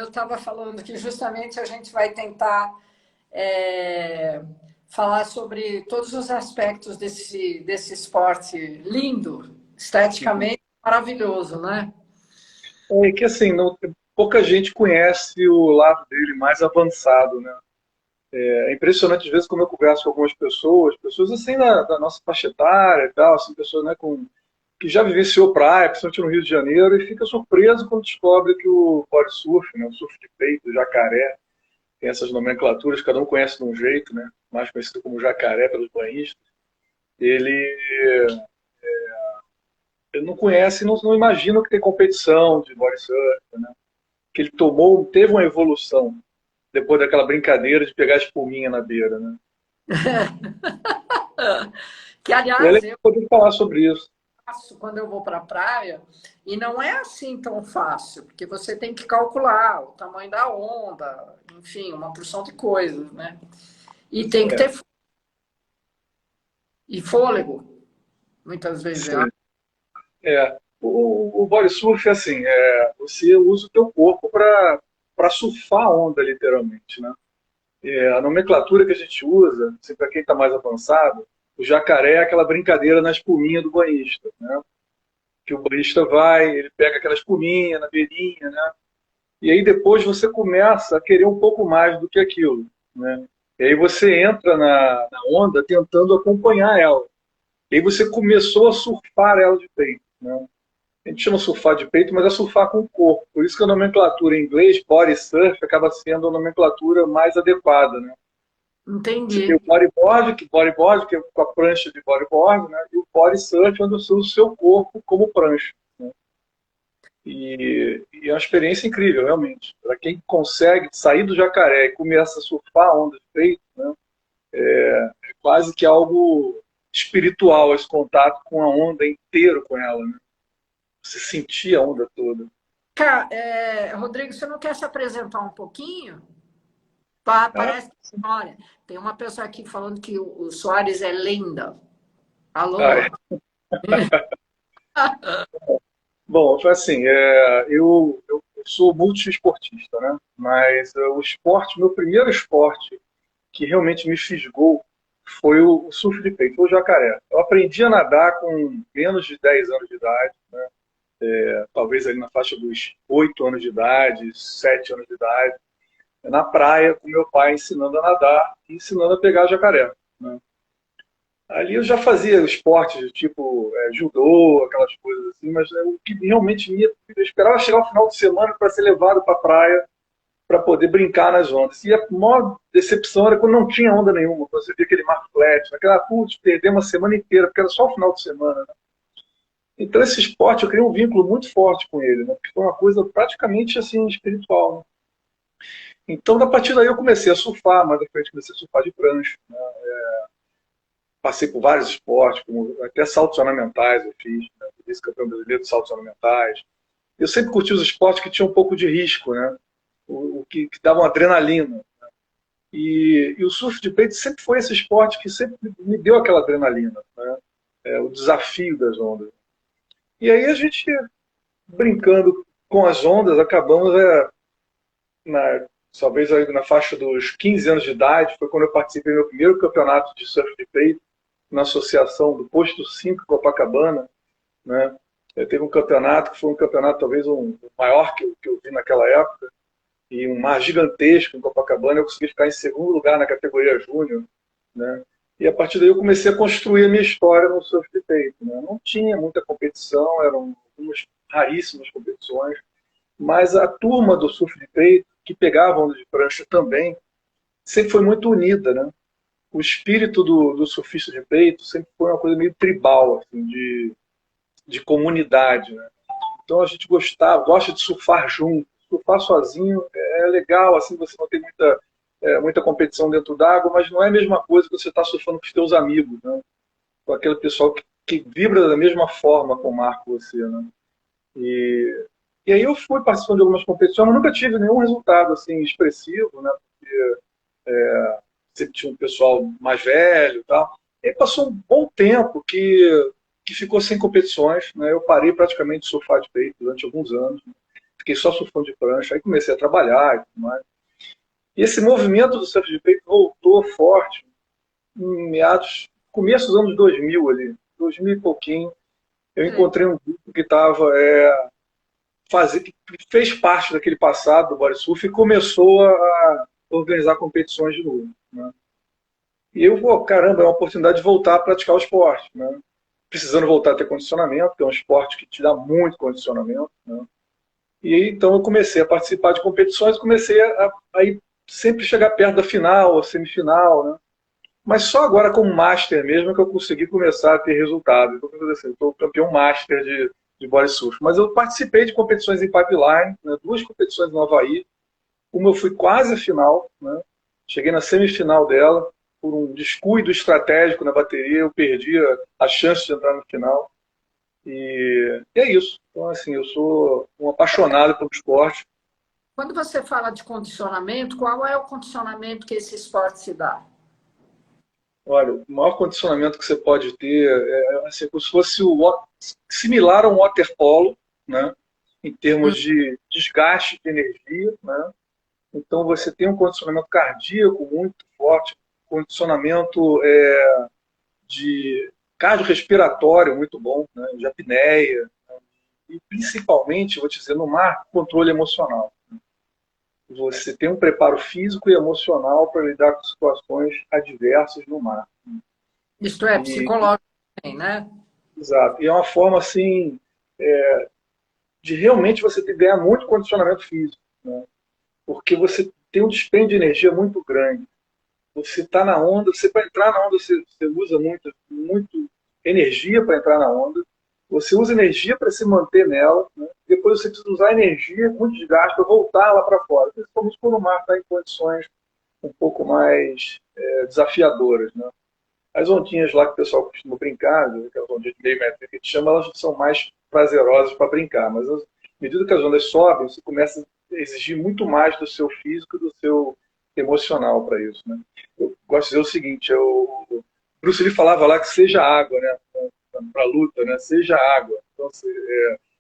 eu estava falando que justamente a gente vai tentar falar sobre todos os aspectos desse esporte lindo, esteticamente maravilhoso, né? É que assim, pouca gente conhece o lado dele mais avançado, né? É impressionante, às vezes, como eu converso com algumas pessoas assim da nossa faixa etária e tal, assim, pessoas, né, que já vivenciou praia, principalmente no Rio de Janeiro, e fica surpreso quando descobre que o body surf, né, o surf de peito, jacaré, tem essas nomenclaturas, cada um conhece de um jeito, né, mais conhecido como jacaré pelos banhistas. Ele não conhece, não imagina que tem competição de body surf, né, que ele teve uma evolução depois daquela brincadeira de pegar a espuminha na beira, né. Que, E é aliás, legal eu poder falar sobre isso. faço quando eu vou para a praia, e não é assim tão fácil, porque você tem que calcular o tamanho da onda, enfim, uma porção de coisas, né? E tem que É, ter e fôlego, muitas vezes. sim. O body surf é assim, você usa o teu corpo para surfar a onda, literalmente, né? A nomenclatura que a gente usa, assim, para quem está mais avançado, o jacaré é aquela brincadeira na espuminha do banhista, né? Que o banhista vai, ele pega aquela espuminha na beirinha, né? E aí depois você começa a querer um pouco mais do que aquilo, né? E aí você entra na onda tentando acompanhar ela. E aí você começou a surfar ela de peito, né? A gente chama surfar de peito, mas é surfar com o corpo. Por isso que a nomenclatura em inglês, body surf, acaba sendo a nomenclatura mais adequada, né? Você tem o Entendi. bodyboard, que é com a prancha de bodyboard, né? E o body surf, onde você usa o seu corpo como prancha, né? E é uma experiência incrível, realmente. Para quem consegue sair do jacaré e começa a surfar a onda de peito, né? É quase que algo espiritual esse contato com a onda inteiro com ela, né? Você sentir a onda toda. Rodrigo, você não quer se apresentar um pouquinho? Ah, Parece que, olha, tem uma pessoa aqui falando que o Soares é lenda. ah, Alô? bom, foi assim, eu sou multiesportista, né? Mas o esporte, meu primeiro esporte que realmente me fisgou foi o surf de peito, foi o jacaré. Eu aprendi a nadar com menos de 10 anos de idade, talvez ali na faixa dos 8 anos de idade, 7 anos de idade, na praia com meu pai ensinando a nadar e ensinando a pegar jacaré, né? Ali eu já fazia esportes tipo judô, aquelas coisas assim, mas o que realmente eu esperava chegar ao final de semana para ser levado para a praia para poder brincar nas ondas. E a maior decepção era quando não tinha onda nenhuma, quando você via aquele mar flat, aquela, putz, perder uma semana inteira, porque era só o final de semana, né? Então esse esporte eu criei um vínculo muito forte com ele, né? Porque foi uma coisa praticamente assim espiritual, né? Então, a partir daí eu comecei a surfar, mas depois comecei a surfar de prancha, né? Passei por vários esportes, como até saltos ornamentais eu fiz, né? Vice-campeão brasileiro de saltos ornamentais. Eu sempre curti os esportes que tinham um pouco de risco, né? O que davam adrenalina. E o surf de peito sempre foi esse esporte que sempre me deu aquela adrenalina, né? O desafio das ondas. E aí a gente, brincando com as ondas, acabamos, na, talvez aí na faixa dos 15 anos de idade, foi quando eu participei do meu primeiro campeonato de surf de peito, na associação do Posto 5 Copacabana, né? Teve um campeonato que foi um campeonato talvez o maior que eu vi naquela época, e um mar gigantesco em Copacabana. Eu consegui ficar em segundo lugar na categoria júnior, né? E a partir daí eu comecei a construir a minha história no surf de peito, né? Não tinha muita competição, eram algumas raríssimas competições, mas a turma do surf de peito, que pegava onda de prancha também, sempre foi muito unida, né? O espírito do surfista de peito sempre foi uma coisa meio tribal, assim, de comunidade, né? Então a gente gosta de surfar junto. Surfar sozinho é legal, assim, você não tem muita competição dentro d'água, mas não é a mesma coisa que você está surfando com os seus amigos, né? Com aquele pessoal que vibra da mesma forma com o mar que você, né? E, e aí eu fui participando de algumas competições, mas nunca tive nenhum resultado assim expressivo, né? Porque sempre tinha um pessoal mais velho e tal. E aí passou um bom tempo que ficou sem competições, né? Eu parei praticamente de surfar de peito durante alguns anos. fiquei só surfando de prancha, aí comecei a trabalhar e tudo mais. E esse movimento do surf de peito voltou forte em meados, começo dos anos 2000 ali, 2000 e pouquinho. Eu Sei. encontrei um grupo que estava que fez parte daquele passado do body surf e começou a organizar competições de novo, né? E eu, pô, caramba, é uma oportunidade de voltar a praticar o esporte, né? Precisando voltar a ter condicionamento, que é um esporte que te dá muito condicionamento, né? E aí, então eu comecei a participar de competições, comecei a ir sempre chegar perto da final, a semifinal, né? Mas só agora como master mesmo é que eu consegui começar a ter resultados. Então, assim, eu estou campeão master de body surf. Mas eu participei de competições em pipeline, né? Duas competições no Havaí. Uma eu fui quase à final, né? Cheguei na semifinal dela. Por um descuido estratégico na bateria, eu perdi a chance de entrar no final. E é isso. Então, assim, eu sou um apaixonado pelo esporte. Quando você fala de condicionamento, qual é o condicionamento que esse esporte se dá? Olha, o maior condicionamento que você pode ter é assim, como se fosse similar a um waterpolo, né? Em termos de desgaste de energia, né? Então você tem um condicionamento cardíaco muito forte, condicionamento de cardiorrespiratório muito bom, né? De apneia, né? E principalmente, vou te dizer, no mar, controle emocional. Você tem um preparo físico e emocional para lidar com situações adversas no mar. Isto é, E, psicológico também, né? exato. E é uma forma assim de realmente você ganhar muito condicionamento físico, né? Porque você tem um dispêndio de energia muito grande. Você está na onda, você para entrar na onda você usa muito energia para entrar na onda. Você usa energia para se manter nela, né? Depois você precisa usar energia, muito desgaste para voltar lá para fora. Principalmente quando o mar está em condições um pouco mais desafiadoras, né? As ondinhas lá que o pessoal costuma brincar, aquelas ondinhas de meio metro que a gente chama, elas são mais prazerosas para brincar, mas à medida que as ondas sobem, você começa a exigir muito mais do seu físico e do seu emocional para isso, né? Eu gosto de dizer o seguinte, o Bruce Lee falava lá que seja água, né? Para a luta, né? Seja água. Então,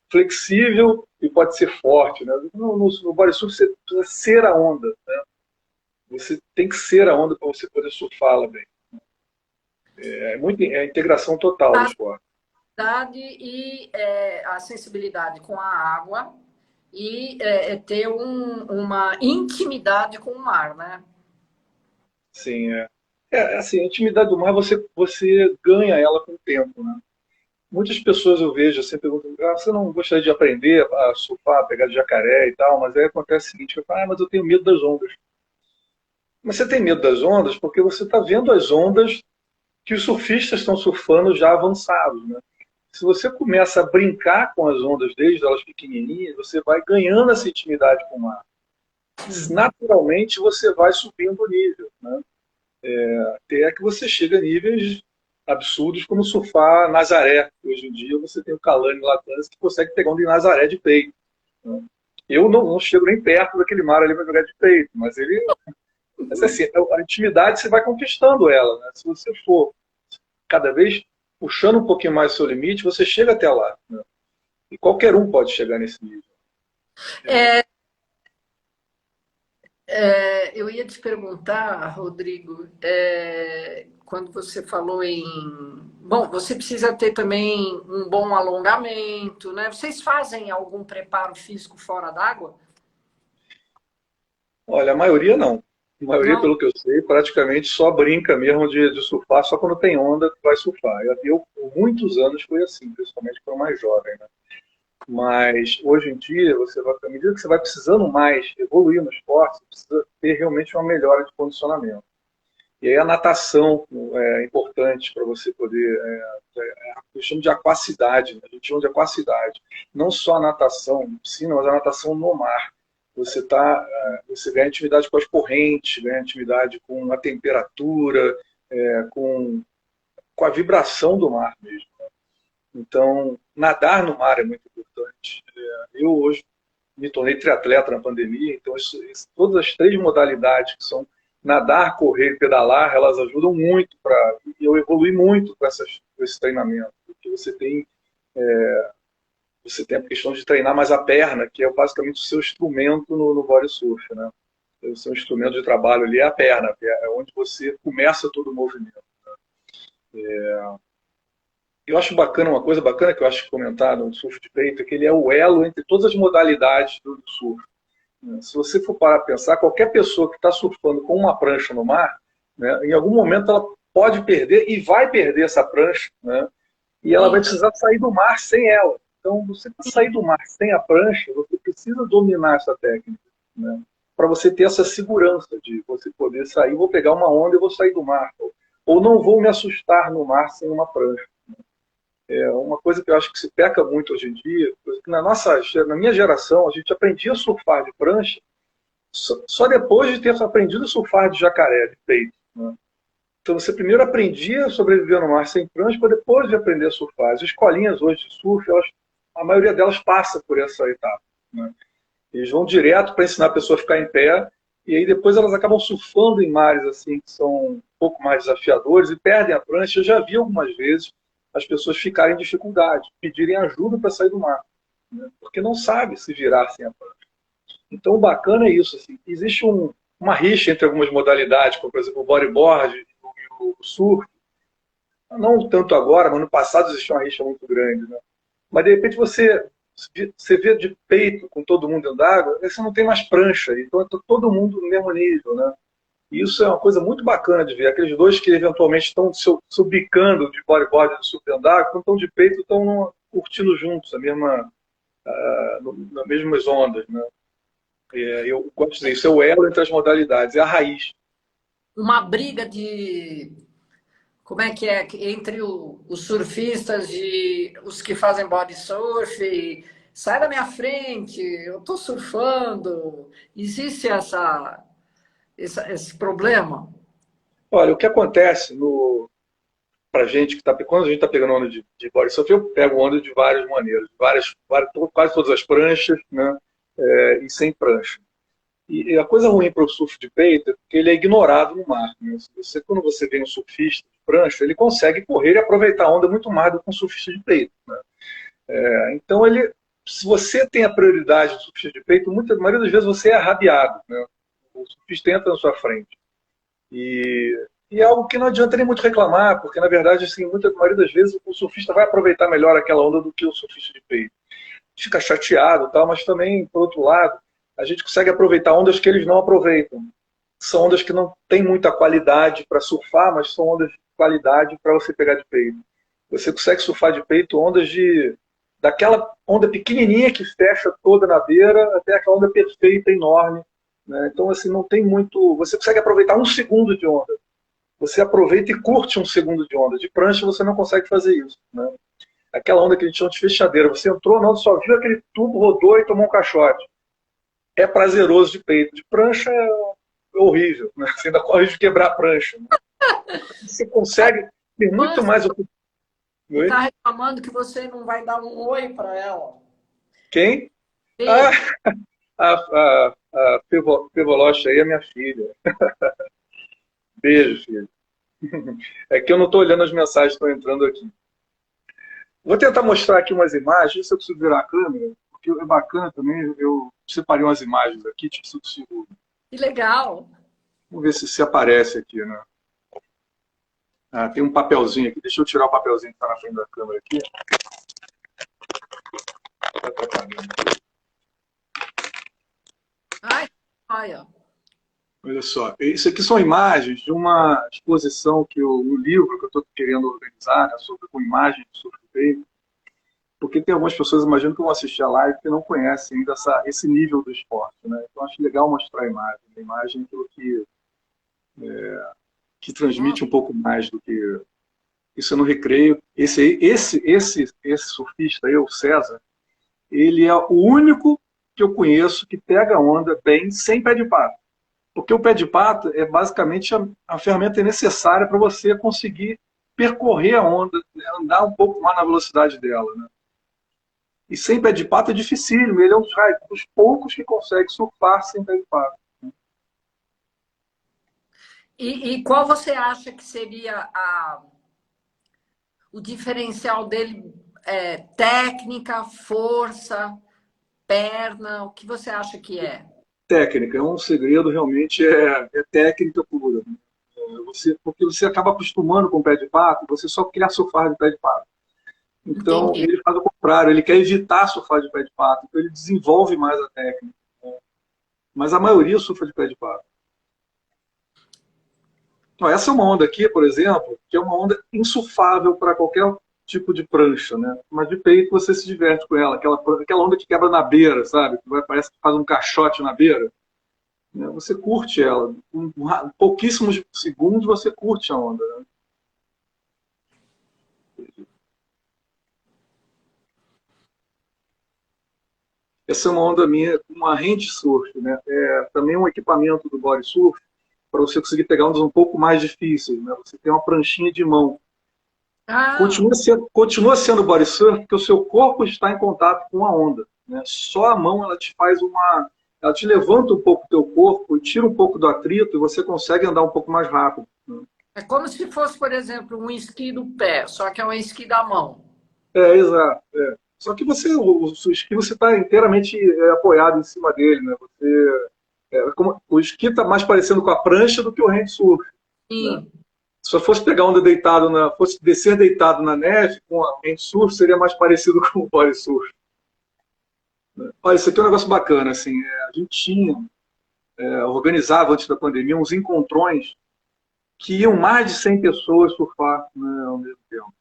flexível e pode ser forte, né? No bodysurf você precisa ser a onda, né? Você tem que ser a onda para você poder surfá-la bem. É a integração total do esporte. E a sensibilidade com a água e ter uma intimidade com o mar, né? Sim, assim, a intimidade do mar você ganha ela com o tempo, né? Muitas pessoas eu vejo assim, perguntam, você não gostaria de aprender a surfar, a pegar de jacaré e tal, mas aí acontece o seguinte, eu falo, mas eu tenho medo das ondas. Mas você tem medo das ondas porque você está vendo as ondas que os surfistas estão surfando já avançados, né? Se você começa a brincar com as ondas desde elas pequenininhas, você vai ganhando essa intimidade com o mar. Naturalmente você vai subindo o nível, né? Até que você chega a níveis absurdos como surfar Nazaré. Hoje em dia você tem o Kalani Latanas que consegue pegar um de Nazaré de peito, né? Eu não chego nem perto daquele mar ali para jogar de peito, mas assim, a intimidade você vai conquistando ela, né? Se você for cada vez puxando um pouquinho mais o seu limite, você chega até lá, né? E qualquer um pode chegar nesse nível. É, eu ia te perguntar, Rodrigo, quando você falou em. Bom, você precisa ter também um bom alongamento, né? Vocês fazem algum preparo físico fora d'água? Olha, a maioria não. A maioria, Não? pelo que eu sei, praticamente só brinca mesmo de surfar, só quando tem onda que vai surfar. Por muitos anos, foi assim, principalmente quando mais jovem, né? Mas hoje em dia, à medida que você vai precisando mais evoluir no esporte, você precisa ter realmente uma melhora de condicionamento. E aí a natação é importante para você poder. Eu chamo de aquacidade, né? A gente chama de aquacidade. Não só a natação em piscina, mas a natação no mar. Você ganha intimidade com as correntes, ganha intimidade com a temperatura, com a vibração do mar mesmo. Então, nadar no mar é muito importante. Eu hoje me tornei triatleta na pandemia, então todas as três modalidades que são nadar, correr e pedalar, elas ajudam muito e eu evolui muito com esse treinamento, porque você tem você tem a questão de treinar mais a perna, que é basicamente o seu instrumento no body surf, né? O seu instrumento de trabalho ali é a perna, que é onde você começa todo o movimento. Eu acho bacana, uma coisa bacana que eu acho que comentar no surf de peito é que ele é o elo entre todas as modalidades do surf. Se você for parar a pensar, qualquer pessoa que está surfando com uma prancha no mar, né, em algum momento ela pode perder e vai perder essa prancha, né, e ela vai Sim, precisar sair do mar sem ela. Então, você para sair do mar sem a prancha, você precisa dominar essa técnica, né, para você ter essa segurança de você poder sair, vou pegar uma onda e vou sair do mar, ou não vou me assustar no mar sem uma prancha. É uma coisa que eu acho que se peca muito hoje em dia, que na minha geração, a gente aprendia a surfar de prancha só depois de ter aprendido a surfar de jacaré, de peito. Né? Então você primeiro aprendia a sobreviver no mar sem prancha, para depois de aprender a surfar. As escolinhas hoje de surf, a maioria delas passa por essa etapa. Né? Eles vão direto para ensinar a pessoa a ficar em pé, e aí depois elas acabam surfando em mares assim que são um pouco mais desafiadores e perdem a prancha. Eu já vi algumas vezes as pessoas ficarem em dificuldade, pedirem ajuda para sair do mar, né? Porque não sabe se virar sem a prancha. Então o bacana é isso, assim, existe uma rixa entre algumas modalidades, como por exemplo o bodyboard e o surf, não tanto agora, mas no passado existia uma rixa muito grande, né? Mas de repente você vê de peito com todo mundo dentro d'água, você não tem mais prancha, então é todo mundo no mesmo nível, né? E isso é uma coisa muito bacana de ver. Aqueles dois que eventualmente estão se bicando de bodyboard e de surf dentro d'água, quando estão de peito, estão curtindo juntos, nas mesmas ondas, né? Eu gosto de dizer, isso é o elo entre as modalidades, é a raiz. uma briga de como é que é entre os surfistas e os que fazem body surf? Sai da minha frente, eu estou surfando. Existe esse problema? Olha, o que acontece pra gente que tá, quando a gente está pegando onda de body surf, eu pego onda de várias maneiras, quase todas as pranchas, né? E sem prancha. E a coisa ruim para o surf de peito é que ele é ignorado no mar. Né? Quando você vê um surfista de prancha, ele consegue correr e aproveitar a onda muito mais do que um surfista de peito. Né? Então, se você tem a prioridade do surfista de peito, a maioria das vezes você é arrabiado. Né? O surfista entra na sua frente. E é algo que não adianta nem muito reclamar, porque, na verdade, assim, a maioria das vezes o surfista vai aproveitar melhor aquela onda do que o surfista de peito. Fica chateado, tal, mas também, por outro lado, a gente consegue aproveitar ondas que eles não aproveitam. São ondas que não têm muita qualidade para surfar, mas são ondas de qualidade para você pegar de peito. Você consegue surfar de peito ondas daquela onda pequenininha que fecha toda na beira até aquela onda perfeita, enorme. Né? Então, assim, não tem muito. Você consegue aproveitar um segundo de onda. Você aproveita e curte um segundo de onda. De prancha você não consegue fazer isso. Né? Aquela onda que a gente chama de fechadeira. Você entrou, não, só viu aquele tubo, rodou e tomou um caixote. É prazeroso de peito. De prancha é horrível. Né? Você ainda corre de quebrar a prancha. Né? Você consegue ter muito mais. Está reclamando que você não vai dar um oi para ela. Quem? Sim. Ah, a Pevoloche aí é minha filha. Beijo, filho. É que eu não estou olhando as mensagens que estão entrando aqui. Vou tentar mostrar aqui umas imagens, se eu consigo virar a câmera, porque é bacana também. Eu separei umas imagens aqui, tipo 5 segundos. Que legal. Vamos ver se aparece aqui, né? Ah, tem um papelzinho aqui. Deixa eu tirar o papelzinho que está na frente da câmera aqui. Tá atrapalhando. Ai, olha. Olha só, isso aqui são imagens de uma exposição no livro que eu estou querendo organizar, né, com imagens sobre o peito, porque tem algumas pessoas, imagino, que vão assistir a live que não conhecem ainda esse nível do esporte. Né? Então, acho legal mostrar a imagem é aquilo que transmite um pouco mais do que isso no recreio. Esse surfista aí, o César, ele é o único que eu conheço que pega onda bem sem pé de pato. Porque o pé de pato é basicamente a ferramenta necessária para você conseguir percorrer a onda, né, andar um pouco mais na velocidade dela. Né? E sem pé de pato é dificílimo, ele é um dos poucos que consegue surfar sem pé de pato. E qual você acha que seria o diferencial dele técnica, força, perna, o que você acha que é? Técnica, é um segredo realmente, é técnica pura. Porque você acaba acostumando com o pé de pato, você só quer surfar de pé de pato. Então, Entendi. ele faz o contrário, ele quer evitar surfar de pé de pato, então ele desenvolve mais a técnica. Mas a maioria surfa de pé de pato. Então, essa é uma onda aqui, por exemplo, que é uma onda insurfável para qualquer tipo de prancha, né? Mas de peito você se diverte com ela, aquela onda que quebra na beira, sabe? Parece que faz um caixote na beira. Né? Você curte ela. Em pouquíssimos segundos você curte a onda. Né? Essa é uma onda minha, uma hand surf, né? É também um equipamento do body surf para você conseguir pegar ondas um pouco mais difíceis, né? Você tem uma pranchinha de mão. Ah, Continua sendo body surf porque o seu corpo está em contato com a onda, né? Só a mão ela te faz ela te levanta um pouco o teu corpo e tira um pouco do atrito e você consegue andar um pouco mais rápido. Né? é como se fosse, por exemplo, um esqui do pé, só que é um esqui da mão. Exato. Só que o esqui você está inteiramente apoiado em cima dele, né? O esqui está mais parecendo com a prancha do que o handsurf, né? Sim. Se eu fosse pegar onda deitado fosse descer deitado na neve com a handsurf, seria mais parecido com o bodysurf. Né? Olha, isso aqui é um negócio bacana, assim, a gente organizava antes da pandemia uns encontrões que iam mais de 100 pessoas surfar, né, ao mesmo tempo.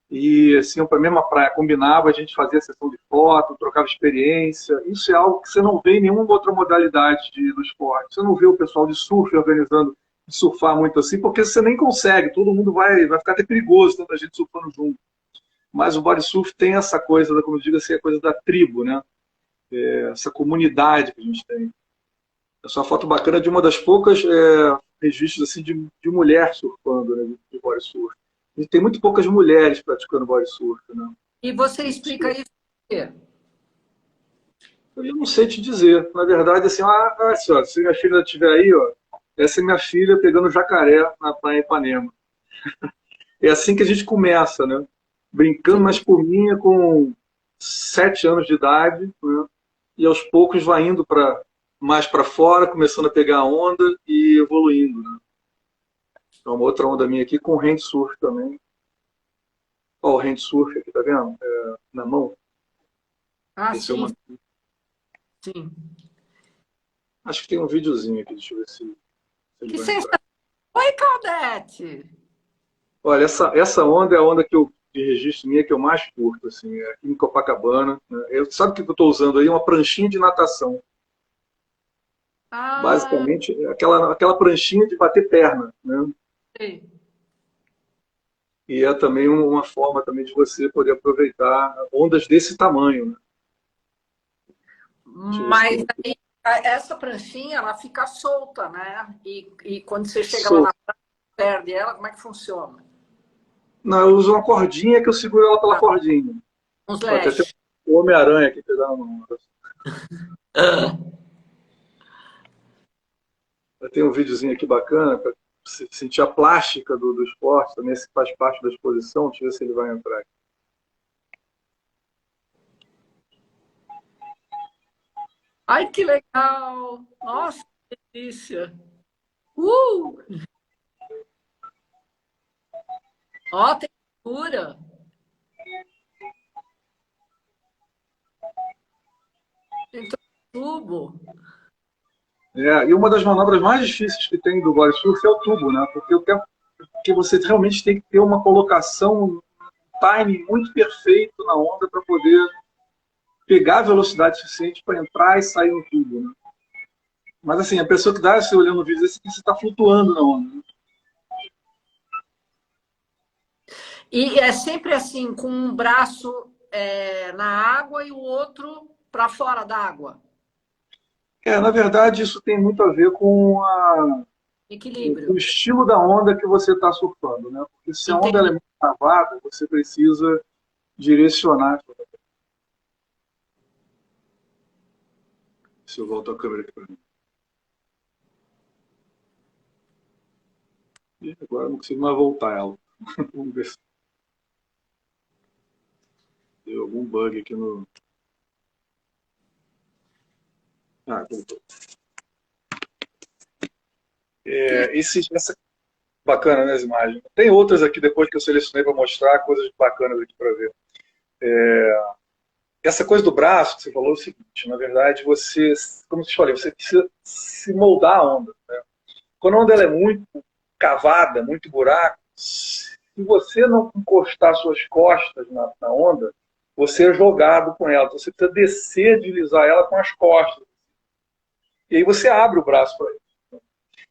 E assim, para a mesma praia combinava, a gente fazia sessão de foto, trocava experiência. Isso é algo que você não vê em nenhuma outra modalidade do esporte. Você não vê o pessoal de surf organizando de surfar muito assim, porque você nem consegue, todo mundo vai ficar até perigoso tanta gente surfando junto. Mas o body surf tem essa coisa, como eu digo assim, a coisa da tribo, né? Essa comunidade que a gente tem. Essa é uma foto bacana de uma das poucas registros assim, de mulher surfando, né, de body surf. E tem muito poucas mulheres praticando body surf, né? E você explica isso por quê? Eu não sei te dizer. Na verdade, assim, senhora, se minha filha estiver aí, ó, essa é minha filha pegando jacaré na praia em Ipanema. É assim que a gente começa, né? Brincando na espuminha com 7 anos de idade, né? E aos poucos vai indo mais para fora, começando a pegar onda e evoluindo, né? Então, uma outra onda minha aqui com handsurf também. Ó, o handsurf aqui, tá vendo? Na mão. Ah, Esse é sim, uma. sim. Acho que tem um videozinho aqui, deixa eu ver se ele Que vai entrar. sensação! Oi, Claudete! Olha, essa onda é a onda de registro minha que eu mais curto, assim, é aqui em Copacabana. Né? Sabe o que eu estou usando aí? Uma pranchinha de natação. Ah, Basicamente, é aquela pranchinha de bater perna. Né? sei. E é também uma forma também de você poder aproveitar ondas desse tamanho. Né? Deixa eu ver se Mas tem aí, essa pranchinha, ela fica solta, né? E quando você chega lá na solto. praia, perde ela, como é que funciona? Não, eu uso uma cordinha que eu seguro ela pela Ah, cordinha. uns Ó, tem até leste. o Homem-Aranha aqui pegando uma. Tem um videozinho aqui bacana para sentir a plástica do esporte, também se faz parte da exposição. Deixa eu ver se ele vai entrar aqui. Ai, que legal! Nossa, que delícia! Uh! Ó, tem cura, tem tubo. E uma das manobras mais difíceis que tem do body surf é o tubo, né? Porque você realmente tem que ter uma colocação, um time muito perfeito na onda para poder pegar a velocidade suficiente para entrar e sair no tubo, né? Mas assim, a pessoa que dá, você olhando o vídeo, você está flutuando na onda. Né? E é sempre assim, com um braço na água e o outro para fora da água. Na verdade, isso tem muito a ver com o Equilíbrio. estilo da onda que você está surfando, né? Porque se a onda ela é Entendi. muito travada, você precisa direcionar. Se eu volto a câmera aqui para mim. E agora eu não consigo mais voltar ela. Vamos ver se... Deu algum bug aqui no... Ah, voltou. Essa... Bacana, né, as imagens. Tem outras aqui depois que eu selecionei para mostrar, coisas bacanas aqui para ver. Essa coisa do braço que você falou é o seguinte, na verdade, você, como eu te falei, você precisa se moldar a onda, né? Quando a onda ela é muito cavada, muito buraco, se você não encostar suas costas na onda, você é jogado com ela. Então você precisa descer, deslizar ela com as costas. E aí você abre o braço para ele.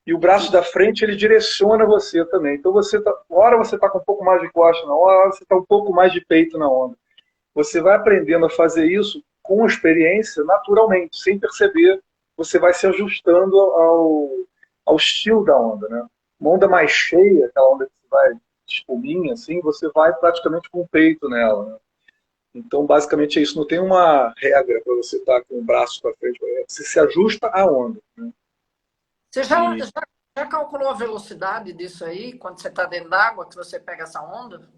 E o braço da frente, ele direciona você também. Então uma hora você está com um pouco mais de costa na onda, você está um pouco mais de peito na onda. Você vai aprendendo a fazer isso com experiência, naturalmente, sem perceber. Você vai se ajustando ao estilo da onda, né? Uma onda mais cheia, aquela onda que você vai de espuminha, assim, você vai praticamente com o peito nela, né? Então, basicamente é isso. Não tem uma regra para você estar com o braço para frente. Você se ajusta à onda, né? Você E já calculou a velocidade disso aí, quando você está dentro d'água, que você pega essa onda?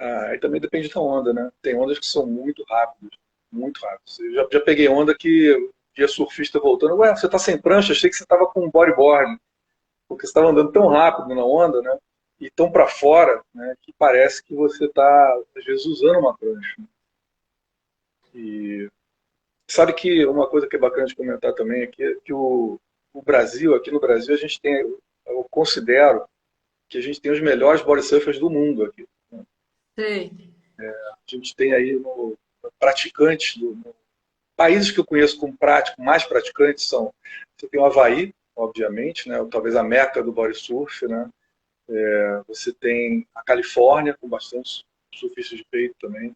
aí também depende da onda, né? Tem ondas que são muito rápidas, muito rápidas. Eu já peguei onda que via surfista voltando. Ué, você está sem prancha? Achei que você estava com um bodyboard. Porque você estava andando tão rápido na onda, né? E tão para fora, né? Que parece que você está, às vezes, usando uma prancha. E sabe que uma coisa que é bacana de comentar também é que o Brasil, aqui no Brasil, a gente tem, eu considero que a gente tem os melhores body surfers do mundo aqui. Sim. A gente tem aí no praticantes, no países que eu conheço como prático, mais praticantes são, você tem o Havaí, obviamente, né? Talvez a meca do body surf, né? Você tem a Califórnia, com bastante surfistas de peito também.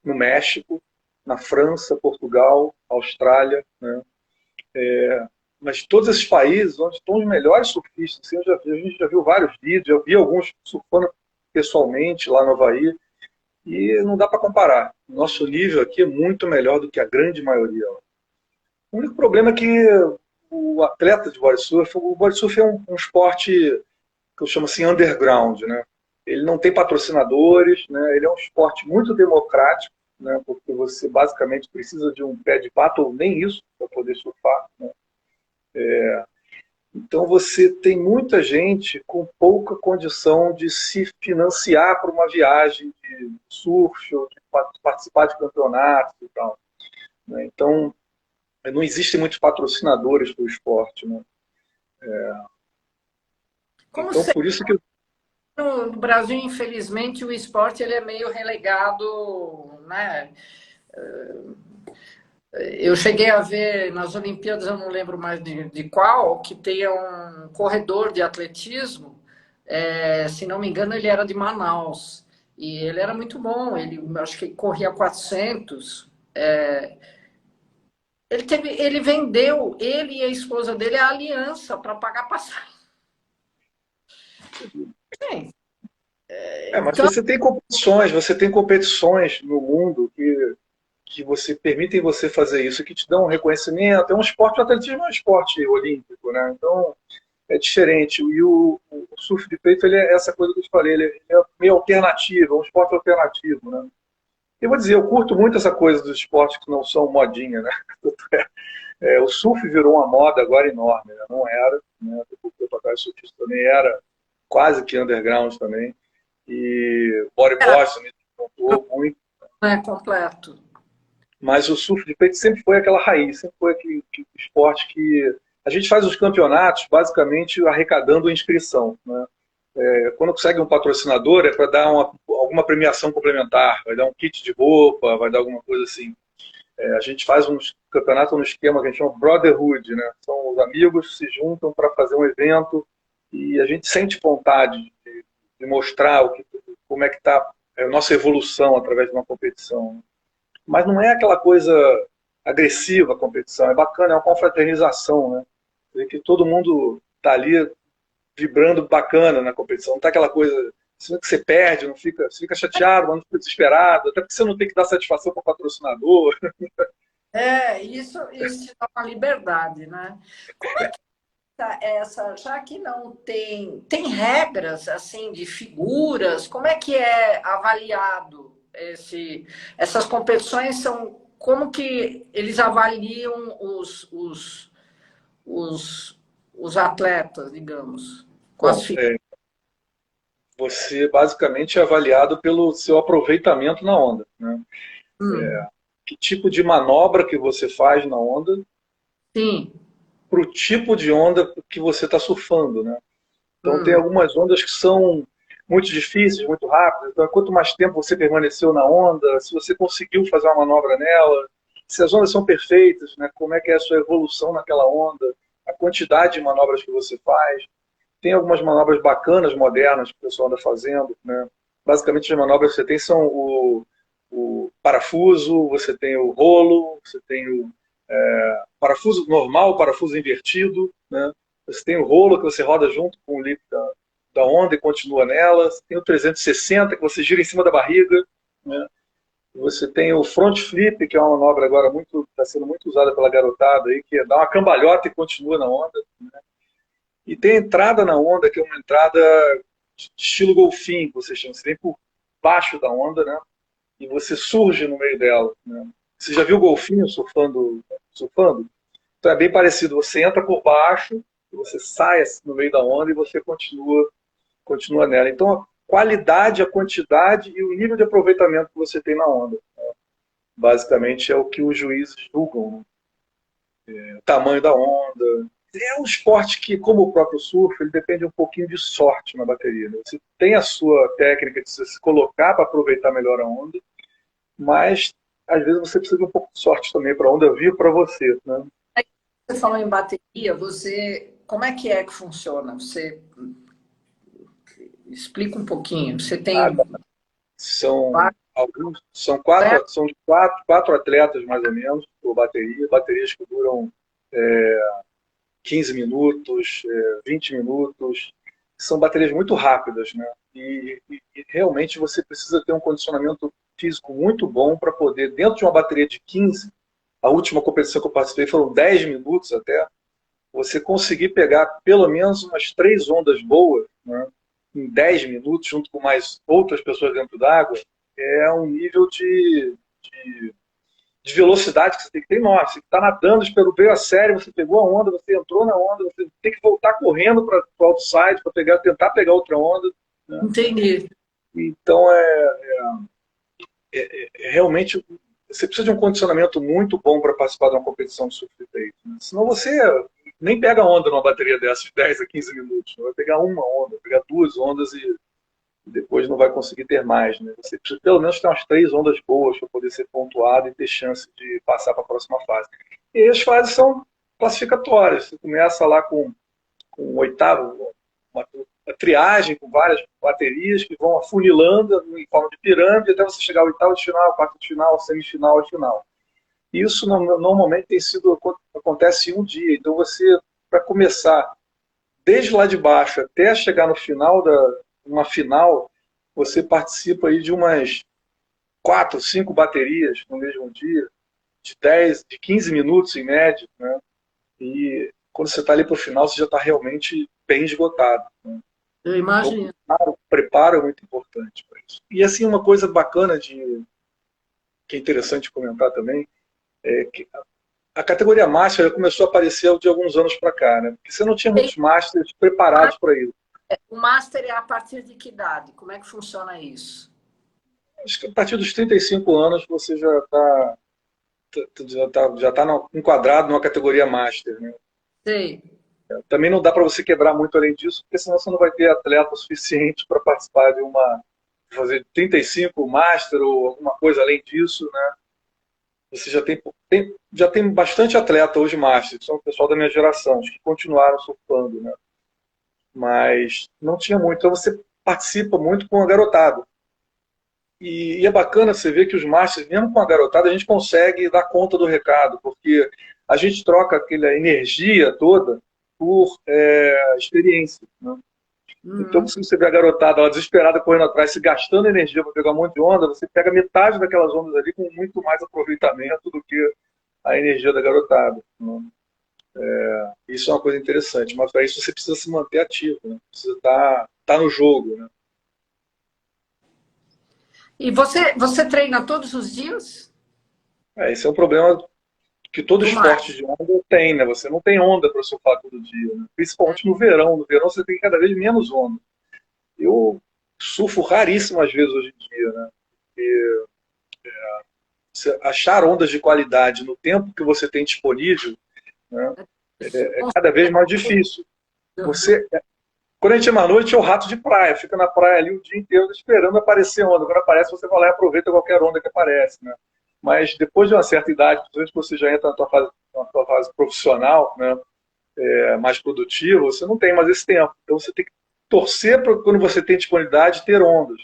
No México, na França, Portugal, Austrália, né? Mas todos esses países onde estão os melhores surfistas, assim, a gente já viu vários vídeos, eu vi alguns surfando pessoalmente lá no Havaí, e não dá para comparar. Nosso nível aqui é muito melhor do que a grande maioria. O único problema é que o atleta de o body surf é um esporte que eu chamo assim underground, né? Ele não tem patrocinadores, né? Ele é um esporte muito democrático, né? Porque você basicamente precisa de um pé de pato ou nem isso para poder surfar, né? Então você tem muita gente com pouca condição de se financiar para uma viagem de surf ou de participar de campeonatos e tal, né? Então não existem muitos patrocinadores para o esporte, né? Como Então sempre, por isso que no Brasil, infelizmente, o esporte ele é meio relegado, né? Eu cheguei a ver nas Olimpíadas, eu não lembro mais de qual, que tem um corredor de atletismo, se não me engano, ele era de Manaus, e ele era muito bom, ele acho que corria 400. Ele vendeu, ele e a esposa dele, a aliança para pagar passagem. mas Então, você tem competições no mundo que você permitem você fazer isso, que te dão um reconhecimento. É um esporte, o atletismo é um esporte olímpico, né? Então é diferente. E o surf de peito, ele é essa coisa que eu te falei, ele é meio alternativo, é um esporte alternativo, né? Eu vou dizer, eu curto muito essa coisa dos esportes que não são modinha, né? O surf virou uma moda agora enorme, né? Não era, né? Pouco tempo atrás, o surfista também era quase que underground também. E bodyboard também contou muito. é completo. Mas o surf de peito sempre foi aquela raiz, sempre foi aquele esporte que a gente faz os campeonatos basicamente arrecadando a inscrição, né? Quando consegue um patrocinador é para dar alguma premiação complementar, vai dar um kit de roupa, vai dar alguma coisa assim. A gente faz uns campeonatos no esquema que a gente chama Brotherhood, né? São os amigos que se juntam para fazer um evento e a gente sente vontade de mostrar como é que está a nossa evolução através de uma competição. Mas não é aquela coisa agressiva a competição, é bacana, é uma confraternização, né? Ver que todo mundo está ali vibrando bacana na competição, não está aquela coisa assim, que você perde, não fica, você fica chateado, mas não fica desesperado, até porque você não tem que dar satisfação para o patrocinador. Isso te dá uma liberdade, né? Como é que tá essa, já que não tem regras assim de figuras, como é que é avaliado? essas competições são como que eles avaliam os atletas, digamos, com as Bom, filhas? você basicamente é avaliado pelo seu aproveitamento na onda, né? Hum, Que tipo de manobra que você faz na onda sim. para o tipo de onda que você está surfando, né? Então tem Hum, algumas ondas que são muito difíceis, muito rápidas. Então, quanto mais tempo você permaneceu na onda, se você conseguiu fazer uma manobra nela, se as ondas são perfeitas, né? Como é que é a sua evolução naquela onda, a quantidade de manobras que você faz. Tem algumas manobras bacanas, modernas, que o pessoal anda fazendo, né? Basicamente, as manobras que você tem são o parafuso, você tem o rolo, você tem o parafuso normal, parafuso invertido, né? Você tem o rolo que você roda junto com o lip da onda e continua nela. Você tem o 360 que você gira em cima da barriga, né? Você tem o front flip, que é uma manobra agora muito está sendo muito usada pela garotada aí, que é dar uma cambalhota e continua na onda. E tem a entrada na onda, que é uma entrada de estilo golfinho, que você chama. Você vem por baixo da onda, né? E você surge no meio dela, né? Você já viu golfinho surfando? Então é bem parecido. Você entra por baixo, você sai assim no meio da onda e você continua nela. Então a qualidade, a quantidade e o nível de aproveitamento que você tem na onda, basicamente é o que os juízes julgam, né? O tamanho da onda. É um esporte que, como o próprio surf, ele depende um pouquinho de sorte na bateria, né? Você tem a sua técnica de se colocar para aproveitar melhor a onda, mas às vezes você precisa de um pouco de sorte também para a onda vir para você, né? Você falou em bateria, como é que funciona? Você explica um pouquinho. Você Ah, tem São vários alguns, são atletas? são de quatro atletas mais ou menos por bateria, baterias que duram 15 minutos, 20 minutos. São baterias muito rápidas, né? E realmente você precisa ter um condicionamento físico muito bom para poder, dentro de uma bateria de 15, a última competição que eu participei foram 10 minutos até, você conseguir pegar pelo menos umas três ondas boas, né, em 10 minutos, junto com mais outras pessoas dentro d'água, é um nível de velocidade que você tem que ter enorme. Você está nadando, esperou, veio a série, você pegou a onda, você entrou na onda, você tem que voltar correndo para o outside para tentar pegar outra onda, né? Entendi. Então, realmente, você precisa de um condicionamento muito bom para participar de uma competição de surf date, né? Senão você nem pega onda numa bateria dessas de 10 a 15 minutos. Vai pegar uma onda, vai pegar duas ondas e depois não vai conseguir ter mais, né? Você precisa pelo menos ter umas três ondas boas para poder ser pontuado e ter chance de passar para a próxima fase. E as fases são classificatórias. Você começa lá com o oitavo, uma triagem com várias baterias que vão afunilando em forma de pirâmide até você chegar ao oitavo de final, quarto de final, semifinal e final. Isso normalmente acontece em um dia. Então você, para começar desde lá de baixo até chegar no final uma final, você participa aí de umas quatro, cinco baterias no mesmo dia, de 10, de 15 minutos em média, né? E quando você está ali para o final, você já está realmente bem esgotado, né? Eu Então, imagino. o preparo é muito importante para isso. E assim, uma coisa bacana que é interessante comentar também, é que a categoria Master começou a aparecer de alguns anos para cá, né? Porque você não tinha muitos Masters preparados para isso. O Master é a partir de que idade? Como é que funciona isso? Acho que a partir dos 35 anos você já tá enquadrado numa categoria Master, né? Sei. Também não dá para você quebrar muito além disso, porque senão você não vai ter atleta suficiente para participar fazer 35 Master ou alguma coisa além disso, né? Você já tem bastante atleta hoje Master, que são o pessoal da minha geração, que continuaram surfando, né? Mas não tinha muito. Então você participa muito com a garotada. E é bacana você ver que os Masters, mesmo com a garotada, a gente consegue dar conta do recado, porque a gente troca aquela energia toda por experiência, né? Então, Uhum. se você vê a garotada ela desesperada correndo atrás, se gastando energia para pegar um monte de onda, você pega metade daquelas ondas ali com muito mais aproveitamento do que a energia da garotada, né? Isso é uma coisa interessante, mas para isso você precisa se manter ativo, né? Precisa estar no jogo, né? E você treina todos os dias? Esse é um problema que todo Do mar. esporte de onda tem, né? Você não tem onda para surfar todo dia, né? Principalmente no verão. No verão você tem cada vez menos onda. Eu surfo raríssimas vezes hoje em dia, né? E você achar ondas de qualidade no tempo que você tem disponível, né, é cada vez mais difícil. Você, quando a gente é à noite, é o rato de praia, fica na praia ali o dia inteiro esperando aparecer onda. Quando aparece, você vai lá e aproveita qualquer onda que aparece, né? Mas depois de uma certa idade, principalmente que você já entra na tua fase profissional, né, mais produtiva, você não tem mais esse tempo. Então você tem que torcer para quando você tem disponibilidade ter ondas.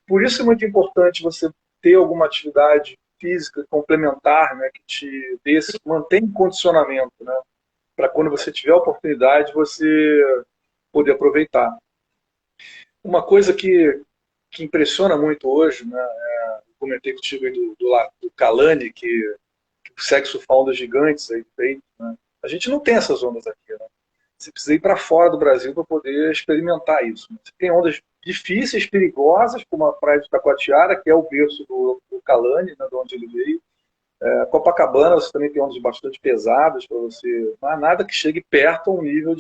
Por isso é muito importante você ter alguma atividade física complementar, né, que te dê, mantém em condicionamento, né, para quando você tiver a oportunidade você poder aproveitar. Uma coisa que impressiona muito hoje, né, comentei contigo aí do Kalani, que consegue surfar ondas gigantes aí feito, né? A gente não tem essas ondas aqui, né? Você precisa ir para fora do Brasil para poder experimentar isso. Né? Você tem ondas difíceis, perigosas, como a praia de Taquatiara, que é o berço do Kalani, né, de onde ele veio. Copacabana, você também tem ondas bastante pesadas para você, mas nada que chegue perto ao nível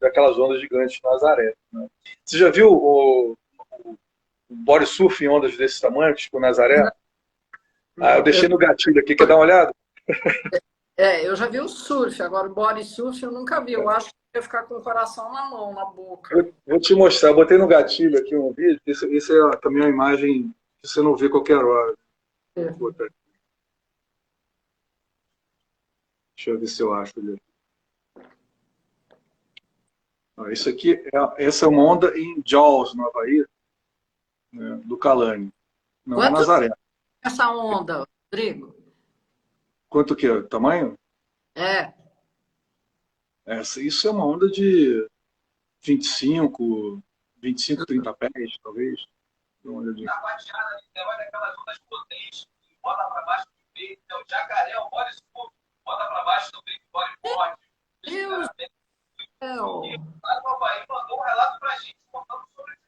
daquelas ondas gigantes de Nazaré. Né? Você já viu o body surf em ondas desse tamanho, tipo Nazaré? Ah, eu Não, deixei no gatilho aqui, quer dar uma olhada? eu já vi o surf, agora o body surf eu nunca vi. Eu acho que eu ia ficar com o coração na mão, na boca. Vou te mostrar, eu botei no gatilho aqui um vídeo, isso é também uma imagem que você não vê qualquer hora. É. Deixa eu ver se eu acho ele. Isso aqui, essa é uma onda em Jaws, no Havaí, né, do Kalani. Não é Quanto Nazaré. é essa onda, Rodrigo? Quanto que é o tamanho? É. Isso é uma onda de 25, 30 pés, talvez. Dá uma olhadinha. Na baixada, olha aquelas ondas potentes, bota para baixo do peito, é o jacaré, o bode surf, bota para baixo do peito, bode forte. Deus do céu. E lá no Havaí mandou um relato pra gente contando sobre esse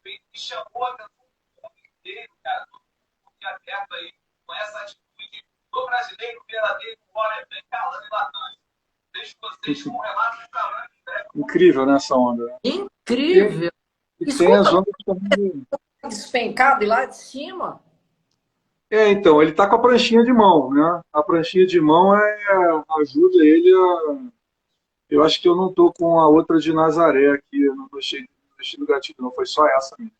peito que chamou a atenção do mundo inteiro, cara, todo mundo que aberto aí com essa atitude do brasileiro verdadeiro, olha, bem calando e latando. Deixo vocês com um relato de calando. Incrível, né, essa onda? Né? Incrível. E tem as Escuta, ondas também. despencado e lá de cima? Então, ele tá com a pranchinha de mão, né? A pranchinha de mão ajuda ele a. Eu acho que eu não tô com a outra de Nazaré aqui, eu não deixei no gatilho, não, foi só essa mesmo.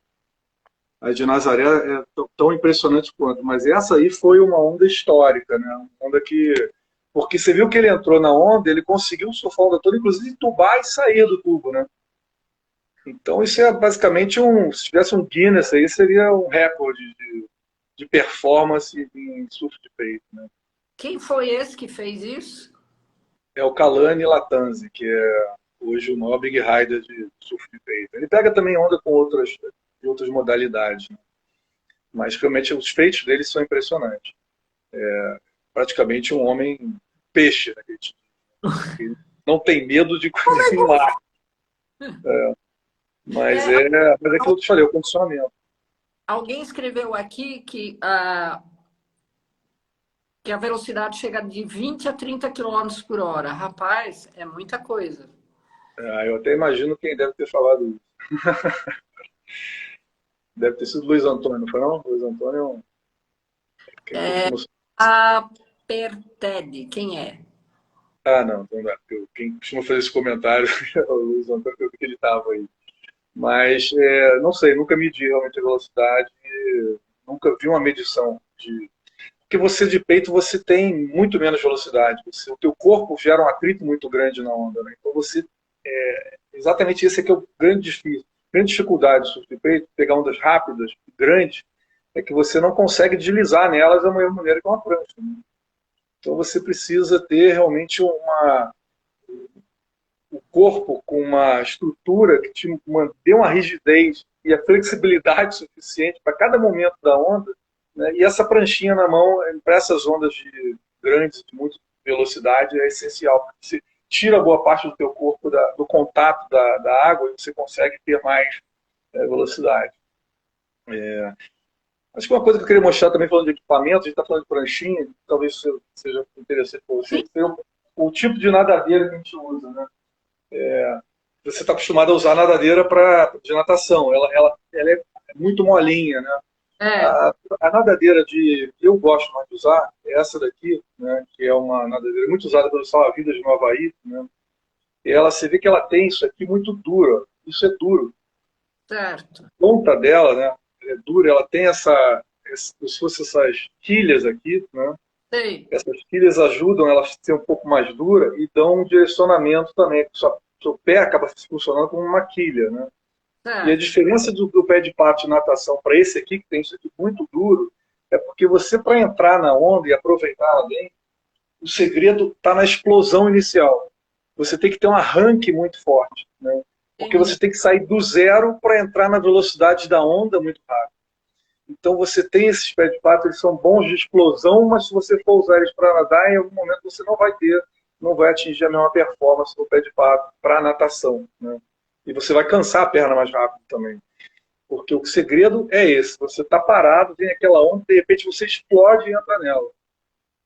A de Nazaré é tão impressionante quanto, mas essa aí foi uma onda histórica, né? Uma onda que. Porque você viu que ele entrou na onda, ele conseguiu surfar a onda toda, inclusive entubar e sair do tubo, né? Então isso é basicamente se tivesse um Guinness aí, seria um recorde de performance em surf de peito, né? Quem foi esse que fez isso? É o Kalani Latanzi, que é hoje o maior big rider de surf de peito. Ele pega também onda com outras modalidades, né? Mas realmente os feitos dele são impressionantes. Praticamente um homem peixe, né? Ele não tem medo de coisa em mar. Mas É, é aquilo que eu te falei, o condicionamento. alguém escreveu aqui que a velocidade chega de 20 a 30 quilômetros por hora. Rapaz, é muita coisa. Eu até imagino quem deve ter falado isso. Deve ter sido Luiz Antônio, não foi não? Luiz Antônio é quem costuma. A Perted, quem é? Ah, não, então não é. Quem costuma fazer esse comentário é o Luiz Antônio, que eu vi que ele estava aí. Mas, não sei, nunca medi realmente a velocidade, nunca vi uma medição de. Porque você de peito, você tem muito menos velocidade. O teu corpo gera um atrito muito grande na onda, né? Então você. Exatamente esse aqui é o grande difícil. Grande dificuldade do surf de peito, pegar ondas rápidas, grandes, é que você não consegue deslizar nelas da mesma maneira que uma prancha. Né? Então você precisa ter realmente o corpo com uma estrutura que te dê uma rigidez e a flexibilidade suficiente para cada momento da onda, né? E essa pranchinha na mão, para essas ondas grandes, de muita velocidade, é essencial. Porque você tira boa parte do teu corpo do contato da água e você consegue ter mais velocidade. Acho que uma coisa que eu queria mostrar também, falando de equipamento, a gente está falando de pranchinha, talvez seja interessante para você, é o tipo de nadadeira que a gente usa, né? Você está acostumado a usar a nadadeira de natação, ela é muito molinha, né? É, A nadadeira que eu gosto mais de usar é essa daqui, né? Que é uma nadadeira muito usada pelos salva-vidas no Havaí, né? E ela, você vê que ela tem isso aqui muito dura, isso é duro. certo. Ponta dela, né, é dura, ela tem como se fossem essas quilhas aqui, né? Sei. Essas quilhas ajudam ela a ser um pouco mais dura e dão um direcionamento também. Seu pé acaba funcionando como uma quilha, né? E a Certo. diferença do pé de pato de natação para esse aqui, que tem isso aqui muito duro, é porque você, para entrar na onda e aproveitar ela bem, o segredo está na explosão inicial. Você tem que ter um arranque muito forte, né? Porque Entendi. você tem que sair do zero para entrar na velocidade da onda muito rápido. Então você tem esses pés de pato, eles são bons de explosão, mas se você for usar eles para nadar, em algum momento você não vai atingir a mesma performance do pé de pato para natação, né? E você vai cansar a perna mais rápido também. Porque o segredo é esse, você está parado, vem aquela onda, de repente você explode e entra nela.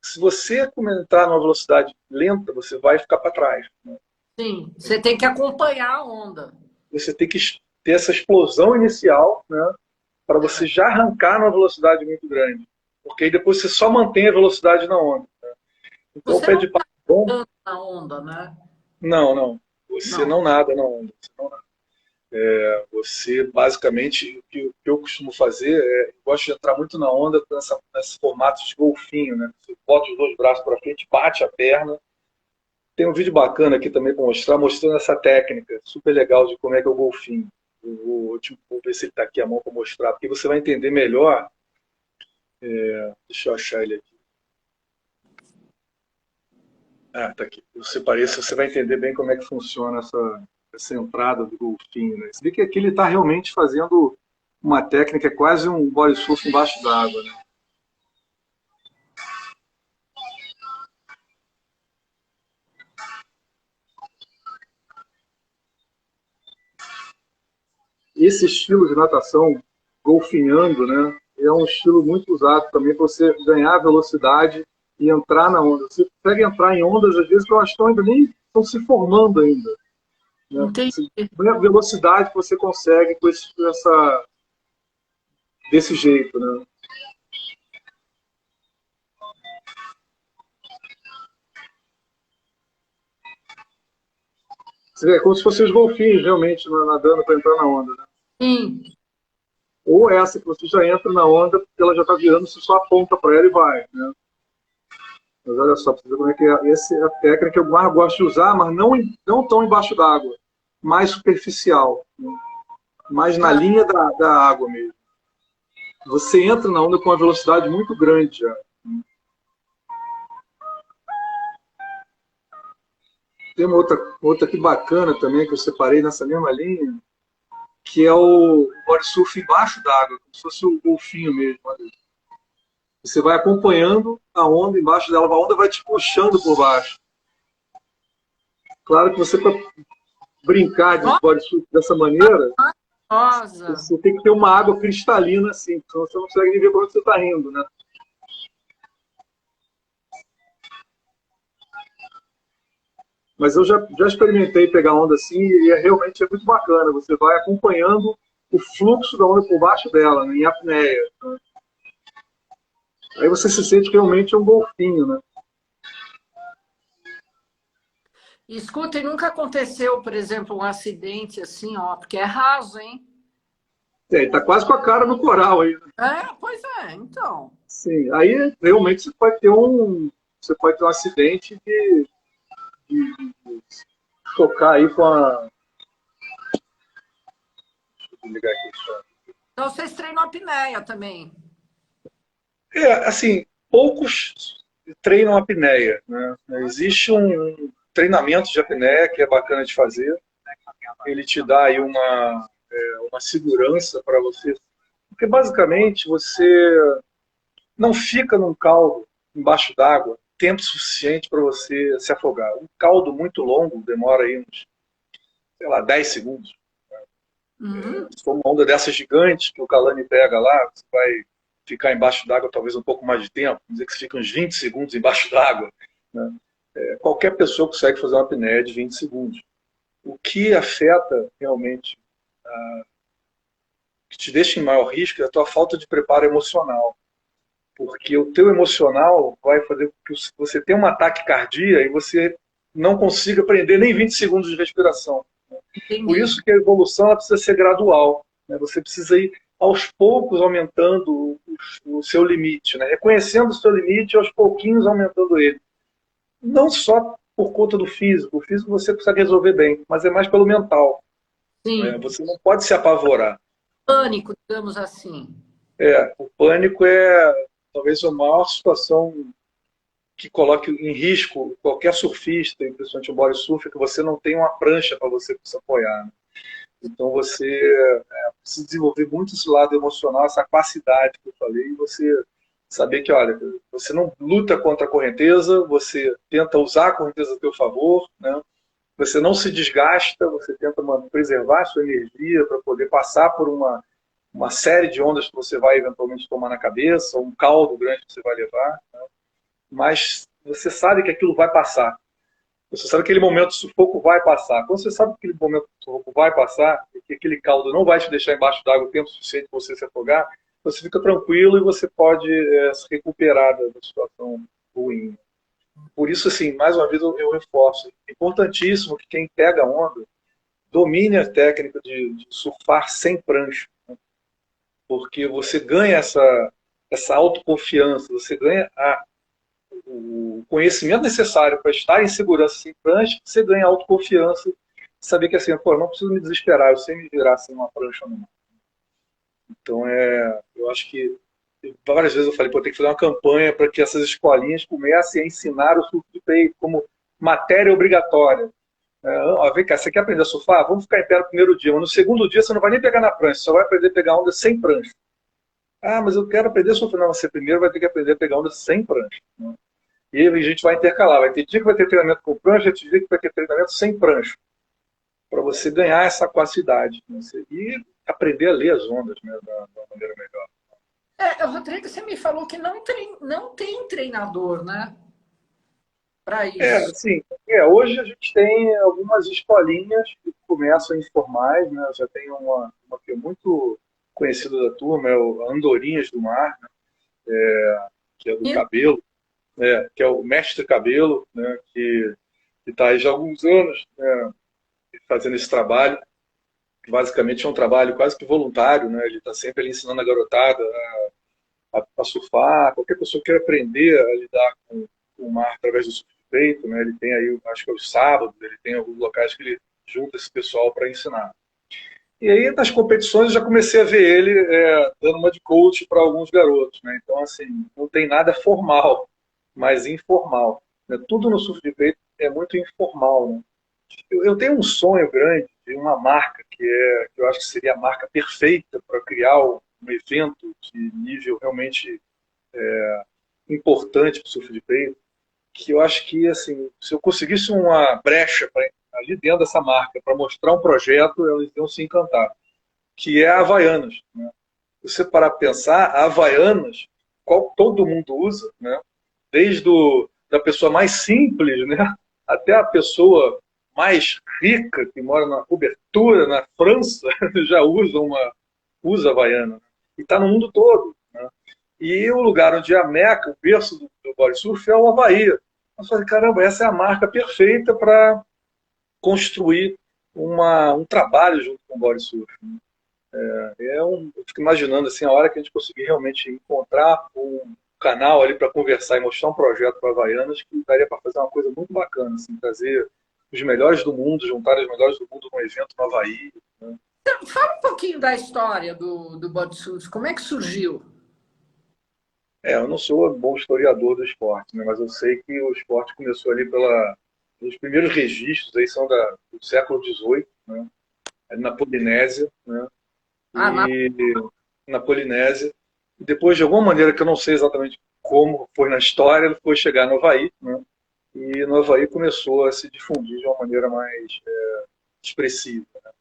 Se você entrar numa velocidade lenta, você vai ficar para trás, né? Sim, você tem que acompanhar a onda. Você tem que ter essa explosão inicial, né, para você já arrancar numa velocidade muito grande. Porque aí depois você só mantém a velocidade na onda. Então o Você pé não de pato bom, anda na onda, né? não, não. Você Não. não nada na onda. Você, não nada. Você basicamente, o que eu costumo fazer é, eu gosto de entrar muito na onda nesse formato de golfinho, né? Você bota os dois braços para frente, bate a perna. Tem um vídeo bacana aqui também para mostrar, mostrando essa técnica super legal de como é que é o golfinho. Vou ver se ele está aqui à mão para mostrar, porque você vai entender melhor. Deixa eu achar ele aqui. Ah, tá aqui. Eu separei, você vai entender bem como é que funciona essa entrada do golfinho, né? Você vê que aqui ele está realmente fazendo uma técnica, é quase um body surf embaixo d'água, né? Esse estilo de natação, golfinhando, né, é um estilo muito usado também para você ganhar velocidade e entrar na onda. Você consegue entrar em ondas, às vezes, que eu acho que ainda nem estão se formando ainda. Né? Entendi. A velocidade que você consegue com desse jeito. Né? Você vê, é como se fossem os golfinhos, realmente, nadando para entrar na onda. Né? Sim. Ou essa que você já entra na onda, porque ela já está virando, você só aponta para ela e vai. Né? Mas olha só, para você ver como é que é. Essa é a técnica que eu mais gosto de usar, mas não tão embaixo d'água. Mais superficial. Né? Mais na Tá. linha da água mesmo. Você entra na onda com uma velocidade muito grande já. Tem uma outra aqui bacana também, que eu separei nessa mesma linha, que é o body surf embaixo d'água, como se fosse o golfinho mesmo. Olha. Você vai acompanhando a onda embaixo dela, a onda vai te puxando por baixo. Claro que você, para brincar de body surf dessa maneira, Rosa. você tem que ter uma água cristalina assim, senão você não consegue nem ver para onde você está indo, né? Mas eu já experimentei pegar onda assim e realmente é muito bacana. Você vai acompanhando o fluxo da onda por baixo dela, né, em apneia. Né? Aí você se sente realmente um golfinho, né? Escuta, e nunca aconteceu, por exemplo, um acidente assim, ó, porque é raso, hein? É, tá quase com a cara no coral aí. Né? É, pois é, então. Sim, aí realmente você pode ter um acidente de tocar aí com a. Deixa eu ligar aqui só. Então vocês treinam a apneia também. É, assim, poucos treinam apneia, né? Existe um treinamento de apneia que é bacana de fazer. Ele te dá aí uma segurança para você. Porque basicamente você não fica num caldo embaixo d'água tempo suficiente para você se afogar. Um caldo muito longo demora aí uns, sei lá, 10 segundos. Uhum. Se for uma onda dessas gigantes que o Kalani pega lá, você vai ficar embaixo d'água talvez um pouco mais de tempo, vamos dizer que você fica uns 20 segundos embaixo d'água, né? Qualquer pessoa consegue fazer uma apneia de 20 segundos. O que afeta realmente, que te deixa em maior risco, é a tua falta de preparo emocional. Porque o teu emocional vai fazer com que você tenha um ataque cardíaco e você não consiga prender nem 20 segundos de respiração. Por Entendi. isso que a evolução ela precisa ser gradual, né? Você precisa ir aos poucos aumentando o seu limite, né? Reconhecendo o seu limite e aos pouquinhos aumentando ele. Não só por conta do físico, o físico você consegue resolver bem, mas é mais pelo mental, né? Sim, Você não pode se apavorar. pânico, digamos assim. O pânico é talvez a maior situação que coloque em risco qualquer surfista, principalmente o body surf, que você não tem uma prancha para você se apoiar, né? Então você precisa desenvolver muito esse lado emocional, essa capacidade que eu falei, e você saber que, olha, você não luta contra a correnteza, você tenta usar a correnteza a seu favor, né? Você não se desgasta, você tenta preservar a sua energia para poder passar por uma série de ondas que você vai eventualmente tomar na cabeça, um caldo grande que você vai levar, né? Mas você sabe que aquilo vai passar. Você sabe que aquele momento de sufoco vai passar. Quando você sabe que aquele momento de sufoco vai passar, e que aquele caldo não vai te deixar embaixo d'água o tempo suficiente para você se afogar, você fica tranquilo e você pode se recuperar da situação ruim. Por isso, assim, mais uma vez eu reforço, é importantíssimo que quem pega onda domine a técnica de surfar sem prancha, né? Porque você ganha essa autoconfiança, você ganha o conhecimento necessário para estar em segurança sem prancha, você ganha autoconfiança, saber que assim, pô, eu não preciso me desesperar, eu sei me virar sem uma prancha no mar. Então, eu acho que várias vezes eu falei, pô, tem que fazer uma campanha para que essas escolinhas comecem a ensinar o surf de peito como matéria obrigatória. Ó, vem cá, você quer aprender a surfar? Vamos ficar em pé no primeiro dia, mas no segundo dia você não vai nem pegar na prancha, você só vai aprender a pegar onda sem prancha. Ah, mas eu quero aprender a surfar. Não, você primeiro vai ter que aprender a pegar onda sem prancha, né? E aí a gente vai intercalar. Vai ter dia que vai ter treinamento com prancha, vai ter dia que vai ter treinamento sem prancha, para você ganhar essa capacidade, né? E aprender a ler as ondas, né, da maneira melhor. Rodrigo, você me falou que não tem treinador, né? Para isso. Sim. Hoje a gente tem algumas escolinhas que começam informais, né? Já tem uma que é muito conhecida da turma, é o Andorinhas do Mar, né? Que é do cabelo, que é o mestre cabelo, né? Que está aí já há alguns anos, né, fazendo esse trabalho, que basicamente é um trabalho quase que voluntário, né? Ele está sempre ali ensinando a garotada a surfar, qualquer pessoa que queira aprender a lidar com o mar através do surf de peito, né? Ele tem aí, acho que é os sábados, ele tem alguns locais que ele junta esse pessoal para ensinar. E aí, nas competições, eu já comecei a ver ele dando uma de coach para alguns garotos, né? Então, assim, não tem nada formal, mas informal, né? Tudo no surf de peito é muito informal, né? Eu tenho um sonho grande de uma marca que eu acho que seria a marca perfeita para criar um evento de nível realmente importante para o surf de peito, que eu acho que, assim, se eu conseguisse uma brecha ali dentro dessa marca para mostrar um projeto, eles iam se encantar, que é a Havaianas, né? Se você parar para pensar, a Havaianas, qual todo mundo usa, né? Desde da pessoa mais simples, né, até a pessoa mais rica, que mora na cobertura, na França, já usa Havaiana, né? E está no mundo todo, né? E o lugar onde é a Meca, o berço do body surf, é o Havaí. Eu falei, caramba, essa é a marca perfeita para construir um trabalho junto com o body surf, né? Eu fico imaginando assim, a hora que a gente conseguir realmente encontrar um canal ali para conversar e mostrar um projeto para Havaianas, que daria para fazer uma coisa muito bacana, assim, trazer os melhores do mundo, juntar os melhores do mundo num evento no Havaí, né? Fala um pouquinho da história do body surf. Como é que surgiu? Eu não sou um bom historiador do esporte, né, mas eu sei que o esporte começou ali os primeiros registros aí são do século XVIII, né, ali na Polinésia, né, Ah, na... e na Polinésia. E depois, de alguma maneira que eu não sei exatamente como foi na história, ele foi chegar no Havaí, né, e no Havaí começou a se difundir de uma maneira mais expressiva, né.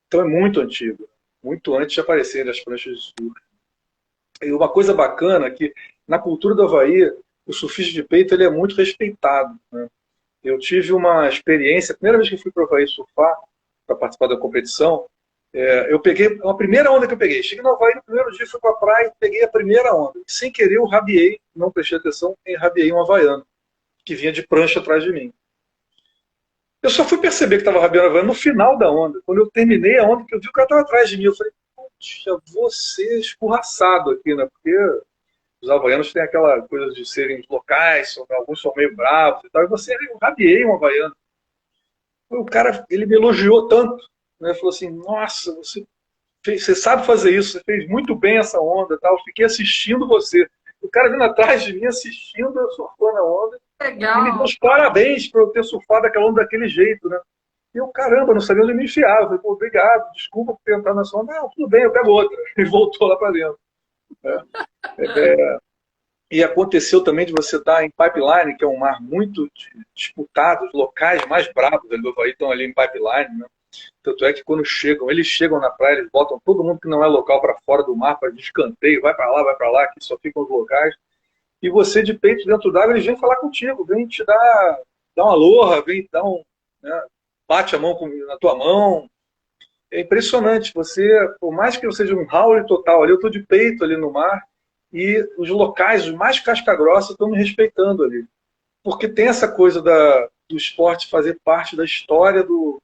Então é muito antigo, muito antes de aparecerem as pranchas de surf. E uma coisa bacana é que na cultura do Havaí, o surfista de peito ele é muito respeitado, né? Eu tive uma experiência, a primeira vez que fui para o Havaí surfar, para participar da competição, eu peguei, a primeira onda que eu peguei, cheguei no Havaí no primeiro dia, fui para a praia, peguei a primeira onda. Sem querer, eu rabiei, não prestei atenção, e rabiei um havaiano, que vinha de prancha atrás de mim. Eu só fui perceber que estava rabiando havaiano no final da onda. Quando eu terminei a onda, que eu vi que o cara estava atrás de mim, eu falei, puxa, vou ser escorraçado aqui, né? Porque os havaianos têm aquela coisa de serem locais, alguns são meio bravos e tal, e você, eu rabiei um havaiano. O cara, ele me elogiou tanto, né? Falou assim, nossa, você sabe fazer isso, você fez muito bem essa onda, tal. Eu fiquei assistindo você. O cara vindo atrás de mim, assistindo, eu surfando a onda, e me deu Legal. os parabéns por eu ter surfado aquela onda daquele jeito, né? E eu, caramba, não sabia onde me enfiar. Eu falei, pô, obrigado, desculpa por ter entrado nessa onda. Não, tudo bem, eu pego outra. E voltou lá para dentro. Né? E aconteceu também de você estar em Pipeline, que é um mar muito disputado, os locais mais bravos do Havaí estão ali em Pipeline, né? Tanto é que quando chegam, eles chegam na praia, eles botam todo mundo que não é local para fora do mar, para descanteio, vai para lá, que só ficam os locais. E você de peito dentro d'água, eles vêm falar contigo, vêm te dar uma aloha, vêm dar um, né, bate a mão na tua mão. É impressionante, você, por mais que eu seja um Howley total, ali eu estou de peito ali no mar, e os locais, os mais casca-grossa, estão me respeitando ali. Porque tem essa coisa do esporte fazer parte da história do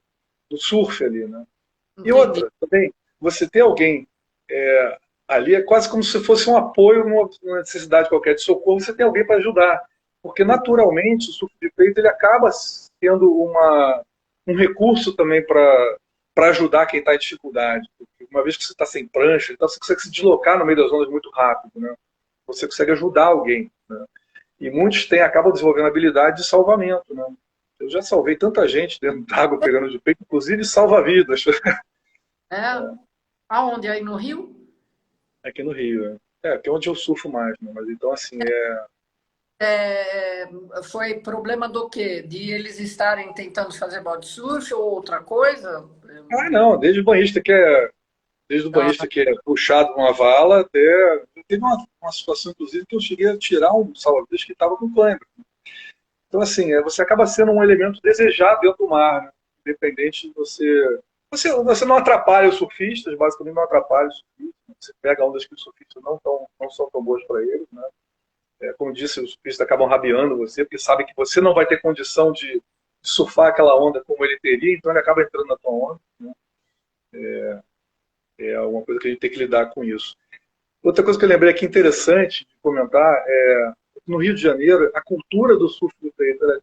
surf ali, né? E Entendi. outra, também, você ter alguém ali é quase como se fosse um apoio numa necessidade qualquer de socorro, você tem alguém para ajudar. Porque, naturalmente, o surf de peito ele acaba sendo um recurso também para ajudar quem está em dificuldade. Porque uma vez que você está sem prancha, então você consegue se deslocar no meio das ondas muito rápido, né? Você consegue ajudar alguém, né? E muitos acabam desenvolvendo habilidade de salvamento, né? Eu já salvei tanta gente dentro d'água pegando de peito, inclusive salva-vidas. É, aonde? Aí no Rio? Aqui no Rio, né? Aqui é onde eu surfo mais, né? Mas então, assim, É, foi problema do quê? De eles estarem tentando fazer body surf ou outra coisa? Ah, não, desde o Ah, banhista que é puxado numa vala até. Teve uma situação, inclusive, que eu cheguei a tirar um salva-vidas que estava com cãibra. Então, assim, você acaba sendo um elemento desejado dentro do mar, né? Independente de você não atrapalha os surfistas, basicamente não atrapalha os surfistas. Você pega ondas que os surfistas não são tão boas para eles, né? Como eu disse, os surfistas acabam rabiando você, porque sabem que você não vai ter condição de surfar aquela onda como ele teria, então ele acaba entrando na tua onda. Né? É uma coisa que a gente tem que lidar com isso. Outra coisa que eu lembrei aqui interessante de comentar no Rio de Janeiro, a cultura do surf do peito é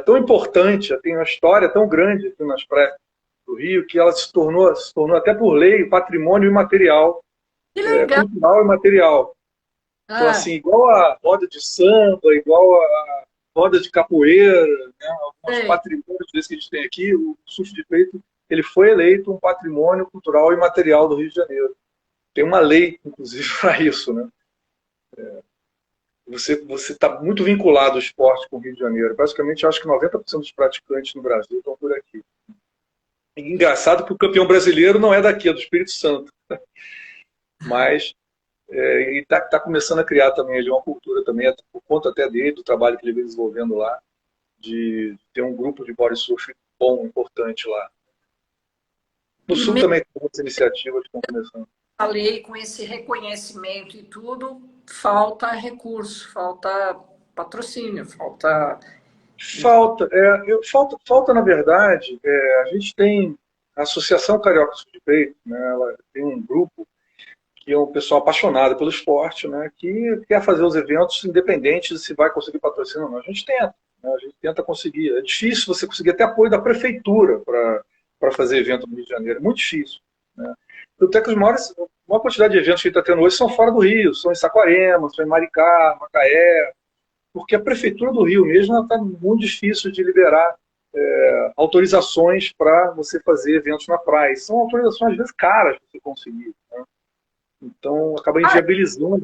tão importante, tem uma história tão grande aqui nas praias do Rio, que ela se tornou até por lei patrimônio imaterial, que legal! cultural e material. Então, Ah, assim, igual a roda de samba, igual a roda de capoeira, né, alguns sei. patrimônios desses que a gente tem aqui, o surf de peito, ele foi eleito um patrimônio cultural e material do Rio de Janeiro. Tem uma lei, inclusive, para isso, né? Você está muito vinculado ao esporte com o Rio de Janeiro. Basicamente, eu acho que 90% dos praticantes no Brasil estão por aqui. E engraçado que o campeão brasileiro não é daqui, é do Espírito Santo. Mas e está começando a criar também ali uma cultura também, por conta até dele, do trabalho que ele vem desenvolvendo lá, de ter um grupo de body surf bom, importante lá. No E Sul mesmo também tem muitas iniciativas que estão começando. a lei, com esse reconhecimento e tudo, falta recurso, falta patrocínio, falta. Falta, na verdade, a gente tem a Associação Carioca Sul de Peito, né, ela tem um grupo que é um pessoal apaixonado pelo esporte, né, que quer fazer os eventos independentes de se vai conseguir patrocínio ou não. A gente tenta, né, a gente tenta conseguir. É difícil você conseguir até apoio da prefeitura para fazer evento no Rio de Janeiro, é muito difícil. Né. Tanto é que maior quantidade de eventos que a gente está tendo hoje são fora do Rio, são em Saquarema, são em Maricá, Macaé, porque a prefeitura do Rio mesmo está muito difícil de liberar autorizações para você fazer eventos na praia. São autorizações, às vezes, caras para você conseguir. Né. Então, acaba Ah, inviabilizando.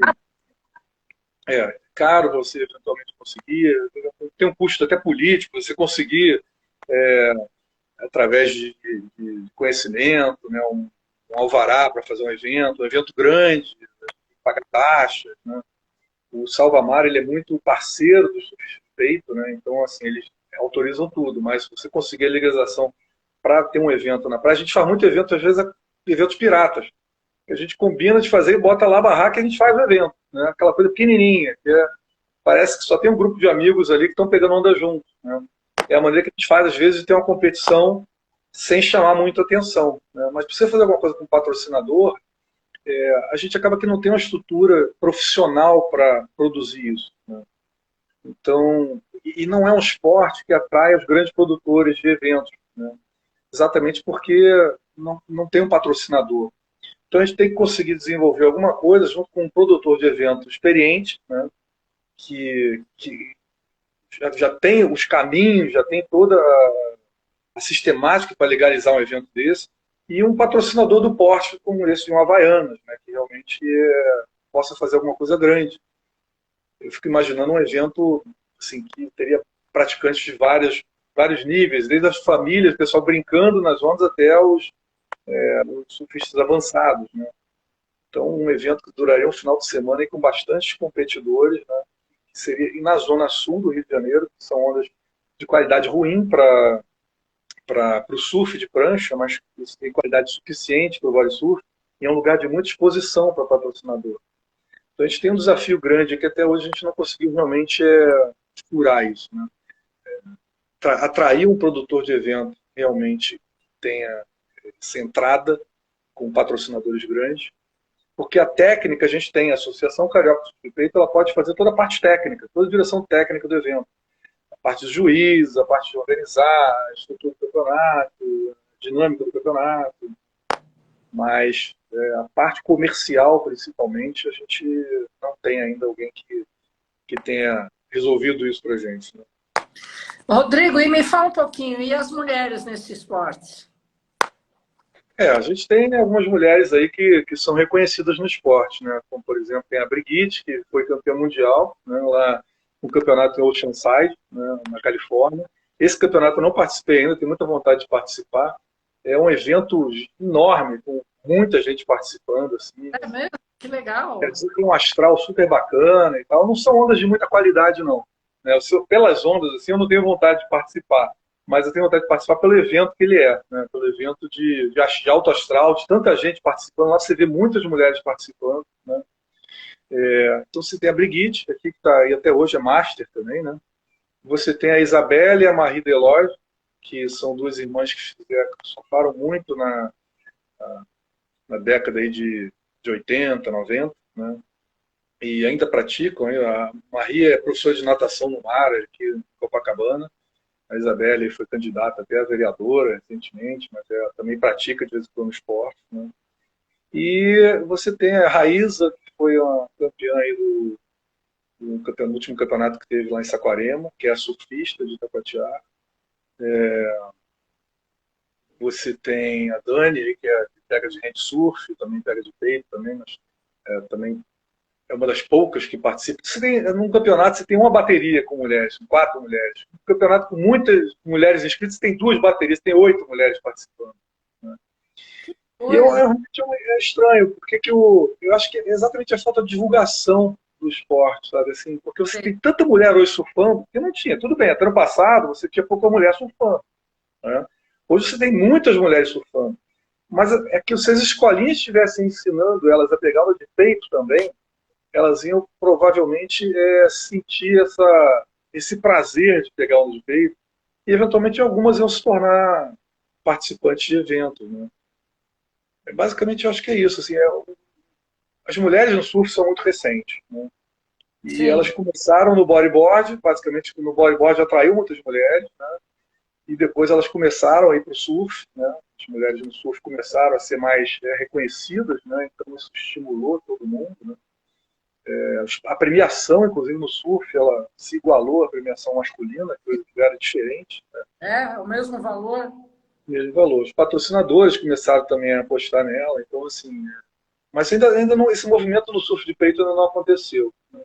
Caro você eventualmente conseguir, tem um custo até político, você conseguir, através de conhecimento, né, um alvará para fazer um evento grande. paga taxas, né? O Salvamar, ele é muito parceiro do suspeito, né? Então, assim, eles autorizam tudo, mas se você conseguir a legalização para ter um evento na praia, a gente faz muito evento, às vezes, eventos piratas, que a gente combina de fazer e bota lá a barraca e a gente faz o evento, né? Aquela coisa pequenininha, parece que só tem um grupo de amigos ali que estão pegando onda juntos, né? É a maneira que a gente faz, às vezes, de ter uma competição sem chamar muita atenção, né? Mas para você fazer alguma coisa com um patrocinador, a gente acaba que não tem uma estrutura profissional para produzir isso, né? Então, e não é um esporte que atrai os grandes produtores de eventos, né? Exatamente porque não tem um patrocinador. Então a gente tem que conseguir desenvolver alguma coisa junto com um produtor de evento experiente, né? Que já tem os caminhos, já tem toda a sistemática para legalizar um evento desse, e um patrocinador do porte como esse de um Havaianas, né? Que realmente possa fazer alguma coisa grande. Eu fico imaginando um evento assim, que teria praticantes de vários níveis, desde as famílias, o pessoal brincando nas ondas até os surfistas avançados, né? Então, um evento que duraria um final de semana e com bastantes competidores, né? Que seria, e na zona sul do Rio de Janeiro, que são ondas de qualidade ruim para o surf de prancha, mas que tem qualidade suficiente para o vale surf, e é um lugar de muita exposição para patrocinador. Então, a gente tem um desafio grande que até hoje a gente não conseguiu realmente furar isso, né? Atrair um produtor de evento realmente que tenha essa entrada com patrocinadores grandes, porque a técnica a gente tem, a Associação Carioca de Peito, ela pode fazer toda a parte técnica, toda a direção técnica do evento, a parte de juiz, a parte de organizar, a estrutura do campeonato, a dinâmica do campeonato, mas a parte comercial, principalmente, a gente não tem ainda alguém que tenha resolvido isso para a gente, né? Rodrigo, e me fala um pouquinho, e as mulheres nesse esporte? A gente tem algumas mulheres aí que são reconhecidas no esporte, né? Como, por exemplo, tem a Brigitte, que foi campeã mundial, né? Lá no campeonato em Oceanside, né? Na Califórnia. Esse campeonato eu não participei ainda, tenho muita vontade de participar. É um evento enorme, com muita gente participando, assim. É mesmo? Que legal. Quer dizer, tem um astral super bacana e tal. Não são ondas de muita qualidade, não, né? Pelas ondas, assim, eu não tenho vontade de participar, mas eu tenho vontade de participar pelo evento que ele é, né? Pelo evento de alto astral, de tanta gente participando. Lá você vê muitas mulheres participando, né? Então você tem a Brigitte, aqui que está aí até hoje, é Master também, né? Você tem a Isabelle e a Marie Deloy, que são duas irmãs que surfaram muito na década aí de 80, 90, né? E ainda praticam. A Marie é professora de natação no mar aqui em Copacabana. A Isabelle foi candidata até a vereadora recentemente, mas ela também pratica de vez em quando esporte, né? E você tem a Raíza, que foi uma campeã aí no último campeonato que teve lá em Saquarema, que é a surfista de Itacoatiara. Você tem a Dani, que pega de handsurf, também pega de peito, também, mas também é uma das poucas que participa. Num campeonato você tem uma bateria com mulheres, 4 mulheres. Um campeonato com muitas mulheres inscritas, você tem 2 baterias, tem 8 mulheres participando, né? E realmente é estranho, porque eu acho que é exatamente a falta de divulgação do esporte, sabe? Assim, porque você tem tanta mulher hoje surfando, que não tinha. Tudo bem, até no passado você tinha pouca mulher surfando, né? Hoje você tem muitas mulheres surfando. Mas é que se as escolinhas estivessem ensinando elas a pegar o de peito também, elas iam provavelmente sentir esse prazer de pegar um de peito, e eventualmente algumas iam se tornar participantes de eventos, né? Basicamente eu acho que é isso. Assim, as mulheres no surf são muito recentes, né? E Sim. elas começaram no bodyboard, basicamente no bodyboard atraiu muitas mulheres, né? E depois elas começaram a ir para o surf, né? As mulheres no surf começaram a ser mais reconhecidas, né? Então isso estimulou todo mundo, né? A premiação, inclusive no surf, ela se igualou à premiação masculina, que era diferente, né? É o mesmo valor? Mesmo valor. Os patrocinadores começaram também a apostar nela, então assim. Mas ainda não, esse movimento no surf de peito ainda não aconteceu, né?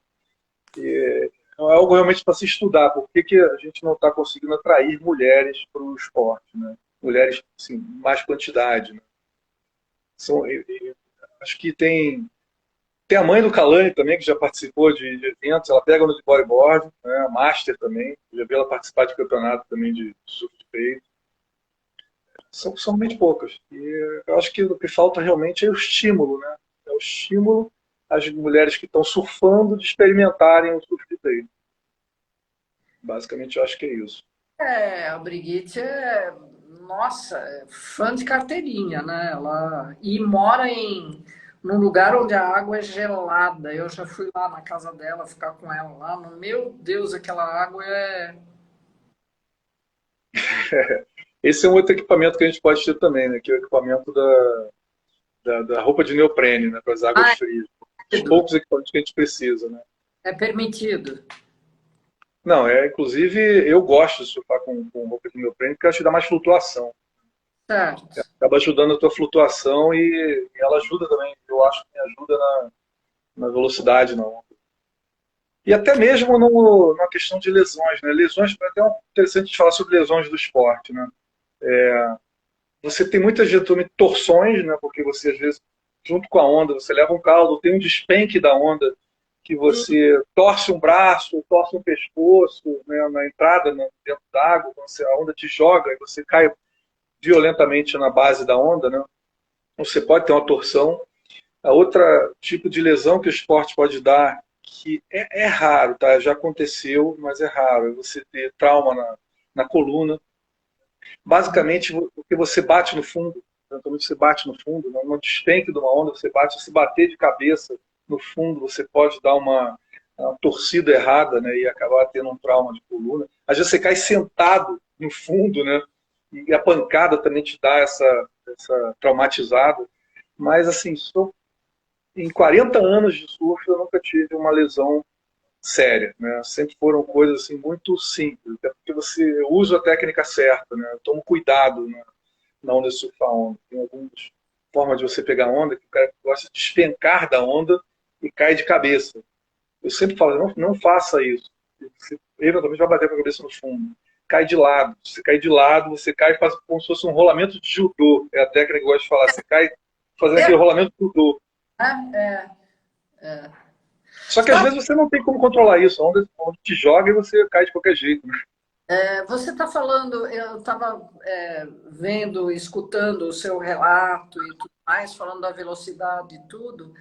E é algo realmente para se estudar. Por que a gente não está conseguindo atrair mulheres para o esporte, né? Mulheres, assim, mais quantidade, né? Acho que tem Tem a mãe do Kalani também, que já participou de eventos, ela pega no de bodyboard, né, a Master também, já vi ela participar de campeonato também de surf de peito. São realmente poucas. E eu acho que o que falta realmente é o estímulo, né? É o estímulo às mulheres que estão surfando de experimentarem o surf de peito. Basicamente, eu acho que é isso. A Brigitte nossa, é fã de carteirinha, né? Ela e mora num lugar onde a água é gelada. Eu já fui lá na casa dela ficar com ela lá. Meu Deus, aquela água é. Esse é um outro equipamento que a gente pode ter também, né? Que é o equipamento da roupa de neoprene, né? Para as águas Ah, frias. Os permitido. poucos equipamentos que a gente precisa, né? É permitido. Não, inclusive eu gosto de surfar com roupa de neoprene porque eu acho que dá mais flutuação. Certo. Acaba ajudando a tua flutuação e ela ajuda também, eu acho que me ajuda na velocidade na onda. E até mesmo na questão de lesões, né? Lesões, é até interessante falar sobre lesões do esporte, né? Você tem muitas vezes também torções, né? Porque você às vezes, junto com a onda, você leva um caldo, tem um despenque da onda que você torce um braço, torce um pescoço, né? Na entrada, né? Dentro d'água, quando a onda te joga e você cai violentamente na base da onda, né? Você pode ter uma torção. A outra tipo de lesão que o esporte pode dar, que é raro, tá? Já aconteceu, mas é raro, é você ter trauma na coluna. Basicamente, porque você bate no fundo, eventualmente você bate no fundo, no despenque de uma onda, você bate, se bater de cabeça no fundo, você pode dar uma torcida errada, né, e acabar tendo um trauma de coluna. Às vezes você cai sentado no fundo, né, e a pancada também te dá essa traumatizada. Mas, assim, em 40 anos de surf, eu nunca tive uma lesão séria, né? Sempre foram coisas assim muito simples, até porque você usa a técnica certa, né? Eu tomo cuidado na onda de surfar onda. Tem algumas formas de você pegar onda que o cara gosta de despencar da onda e cai de cabeça. Eu sempre falo, não faça isso. Você eventualmente vai bater com a cabeça no fundo. Cai de lado. Se você cair de lado, você cai e faz como se fosse um rolamento de judô. É a técnica que eu gosto de falar. Você cai fazendo aquele rolamento de judô. É. Só que às vezes você não tem como controlar isso. A onda te joga e você cai de qualquer jeito, né? Você está falando, eu estava vendo, escutando o seu relato e tudo mais, falando da velocidade e tudo.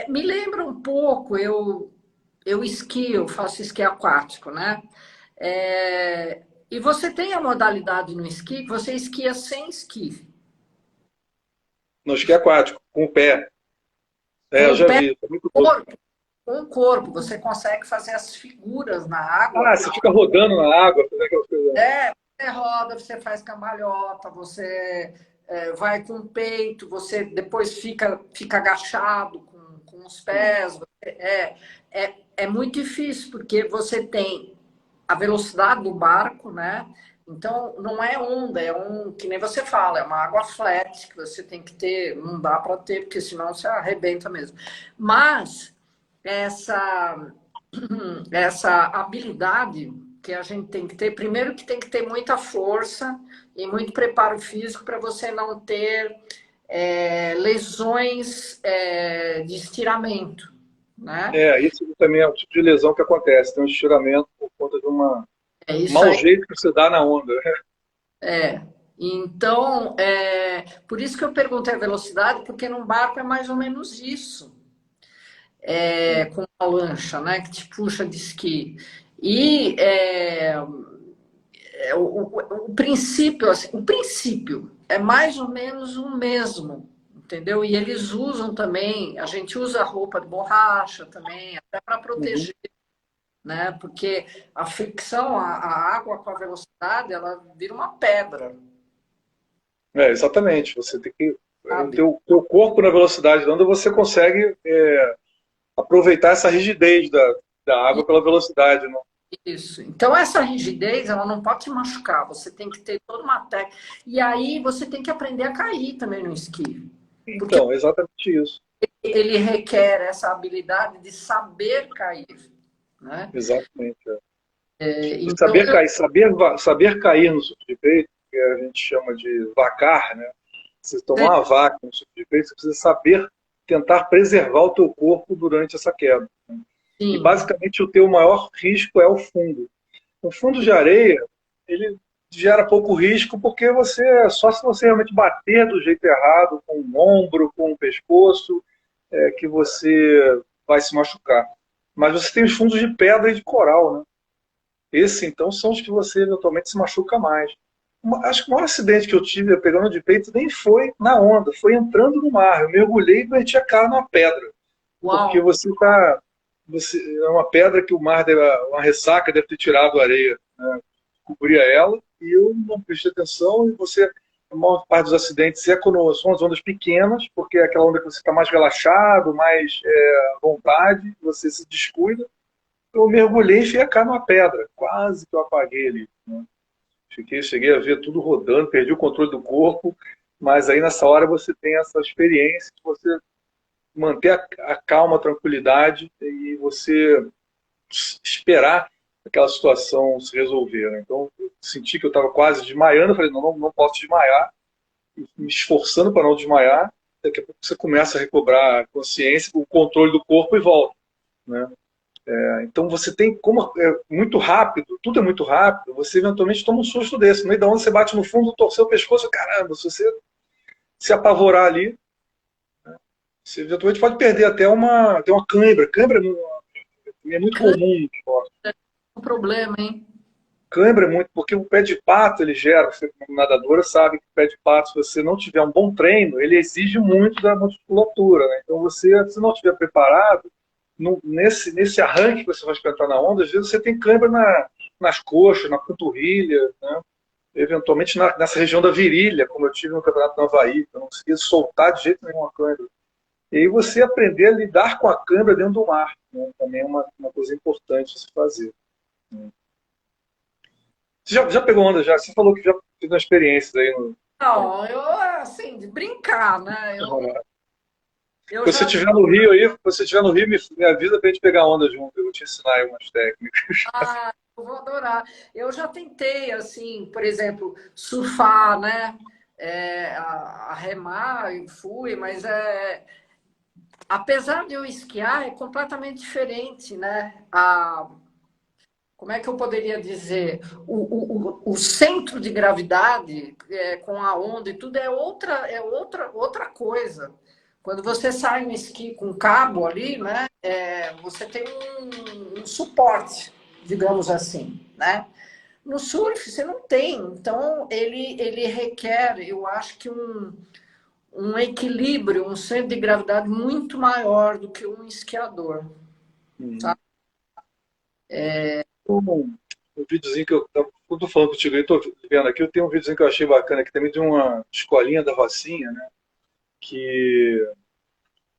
Me lembra um pouco, eu esquio, eu faço esqui aquático, né? E você tem a modalidade no esqui que você esquia sem esqui, No esqui aquático, com o pé. com Eu o já pé vi. É muito no louco. corpo, com o corpo. Você consegue fazer as figuras na água. Ah, você fica rodando na água, fazendo aquelas coisas. Você roda, você faz cambalhota, você vai com o peito, você depois fica agachado com os Sim. pés. É muito difícil, porque você tem a velocidade do barco, né? Então, não é onda, que nem você fala, é uma água flat que você tem que ter, não dá para ter, porque senão você arrebenta mesmo. Mas essa, essa habilidade que a gente tem que ter, primeiro que tem que ter muita força e muito preparo físico para você não ter lesões de estiramento, né? Isso também é um tipo de lesão que acontece. Tem um estiramento por conta de É isso mau aí. jeito que você dá na onda. Então, por isso que eu perguntei a velocidade, porque num barco é mais ou menos isso, Sim. com uma lancha, né, que te puxa de esqui. E o princípio, assim, o princípio é mais ou menos o mesmo, entendeu? E eles usam também, a gente usa roupa de borracha também, até para Uhum. proteger, né? Porque a fricção, a água com a velocidade, ela vira uma pedra, Exatamente. Você tem que. O sabe? teu corpo na velocidade da onda, você consegue aproveitar essa rigidez da água pela velocidade, né? Isso. Então, essa rigidez, ela não pode te machucar. Você tem que ter toda uma técnica. E aí, você tem que aprender a cair também no esqui. Porque Então, é exatamente isso. ele requer essa habilidade de saber cair, né? Exatamente. De Então, saber cair, saber cair no surf de peito, que a gente chama de vacar, né? Você tomar uma vaca no surf de peito, você precisa saber tentar preservar o teu corpo durante essa queda. E Sim. basicamente o teu maior risco é o fundo. O fundo de areia, ele gera pouco risco porque só se você realmente bater do jeito errado, com o ombro, com o pescoço, que você vai se machucar. Mas você tem os fundos de pedra e de coral, né? Esses, então, são os que você eventualmente se machuca mais. Acho que o maior acidente que eu tive pegando de peito nem foi na onda, foi entrando no mar. Eu mergulhei e meti a cara numa pedra. Porque Uau! você está. É uma pedra que o mar, uma ressaca, deve ter tirado a areia, né? Cobria ela, e eu não prestei atenção, e a maior parte dos acidentes quando são as ondas pequenas, porque é aquela onda que você está mais relaxado, mais à vontade, você se descuida. Eu mergulhei e enfiei a cara numa pedra, quase que eu apaguei ali, né? Cheguei a ver tudo rodando, perdi o controle do corpo, mas aí nessa hora você tem essa experiência de você manter a calma, a tranquilidade e você esperar aquela situação se resolver, né? Então, eu senti que eu estava quase desmaiando, eu falei, não posso desmaiar, e me esforçando para não desmaiar, daqui a pouco você começa a recobrar a consciência, o controle do corpo e volta, né? Então você tem, como é muito rápido, tudo é muito rápido, você eventualmente toma um susto desse, no meio da onda você bate no fundo, torceu o pescoço, caramba, se você se apavorar ali, você eventualmente pode perder até uma cãibra. Cãibra é muito Câncer comum no esporte. é um problema, hein? Cãibra é muito, porque o pé de pato ele gera, você como nadadora sabe que o pé de pato, se você não tiver um bom treino, ele exige muito da musculatura, né? Então se não estiver preparado, nesse arranque que você vai entrar na onda, às vezes você tem cãibra nas coxas, na panturrilha, né? Eventualmente nessa região da virilha, como eu tive no Campeonato do Havaí, eu não conseguia soltar de jeito nenhum a cãibra. E aí você aprender a lidar com a cãibra dentro do mar, né? Também é uma coisa importante a se fazer. Você já pegou onda já? Você falou que já teve uma experiência aí no. Não, eu, assim, de brincar, né? Eu Se você já estiver no Rio aí, se você estiver no Rio, me avisa pra gente pegar onda junto. Eu vou te ensinar aí umas técnicas. eu vou adorar. Eu já tentei, assim, por exemplo, surfar, né? A remar, eu fui, mas apesar de eu esquiar, é completamente diferente, né? Como é que eu poderia dizer? O centro de gravidade com a onda e tudo outra coisa. Quando você sai no esqui com cabo ali, né? Você tem um suporte, digamos assim, né? No surf você não tem, então ele requer, eu acho que um equilíbrio, um centro de gravidade muito maior do que um esquiador. Hum. Um videozinho que eu tô falando contigo aí, tô vendo aqui, eu tenho um videozinho que eu achei bacana aqui também de uma escolinha da Rocinha, né? Que,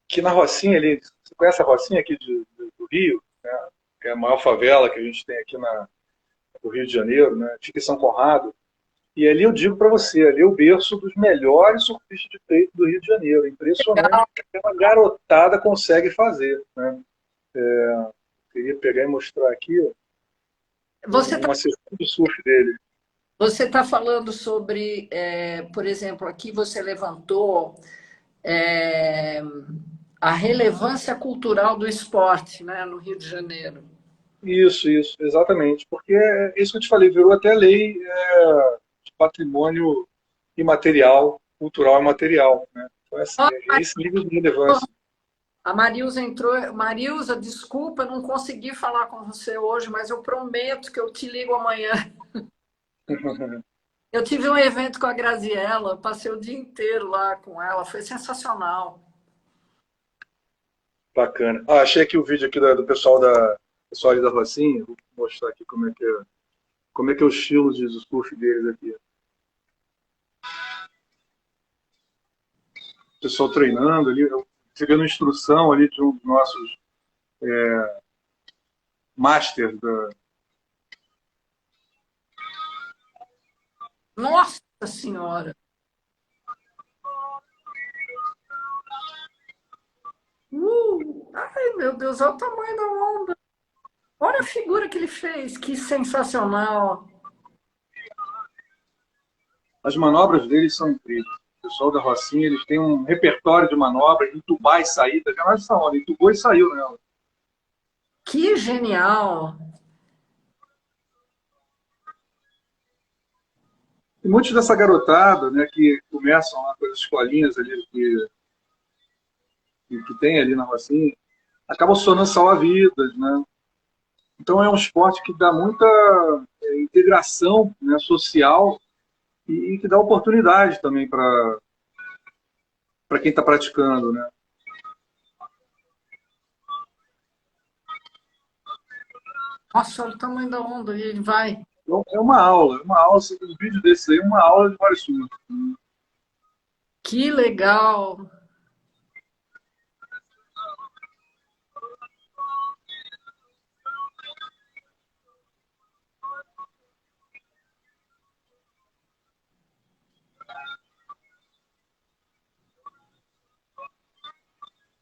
que na Rocinha ali, você conhece a Rocinha aqui do Rio, né? Que é a maior favela que a gente tem aqui no Rio de Janeiro, né? Fica em São Conrado. E ali eu digo para você, ali é o berço dos melhores surfistas de peito do Rio de Janeiro. Impressionante o que uma garotada consegue fazer, né? Queria pegar e mostrar aqui ó, Você uma sessão de surf dele. Você está falando sobre, por exemplo, aqui você levantou é, a relevância cultural do esporte, né, no Rio de Janeiro. Isso, exatamente. Porque é isso que eu te falei, virou até lei de patrimônio imaterial, cultural e material, né? Então, Ó, é esse nível de relevância. a Marilza entrou. Marilza, desculpa, não consegui falar com você hoje, mas eu prometo que eu te ligo amanhã. Eu tive um evento com a Graziella, passei o dia inteiro lá com ela, foi sensacional. Bacana. Ah, achei aqui o vídeo aqui do pessoal ali da Rocinha. Vou mostrar aqui como é que é o estilo de surf deles aqui. O pessoal treinando ali, recebendo instrução ali de um dos nossos masters Nossa Senhora! Ai, meu Deus, olha o tamanho da onda. Olha a figura que ele fez, que sensacional. as manobras deles são incríveis. pessoal da Rocinha, eles têm um repertório de manobras, entubar e sair, tá vendo essa onda? Entubou e saiu nela. Que genial! E muitos dessa garotada, né, que começam lá com as escolinhas ali que tem ali na Rocinha, acabam se tornando salva-vidas, né? Então é um esporte que dá muita integração, né, social e que dá oportunidade também para quem está praticando, né? Nossa, olha o tamanho da onda, e ele vai. Então é uma aula, você tem um vídeo desse aí, uma aula de vários surf. Que legal!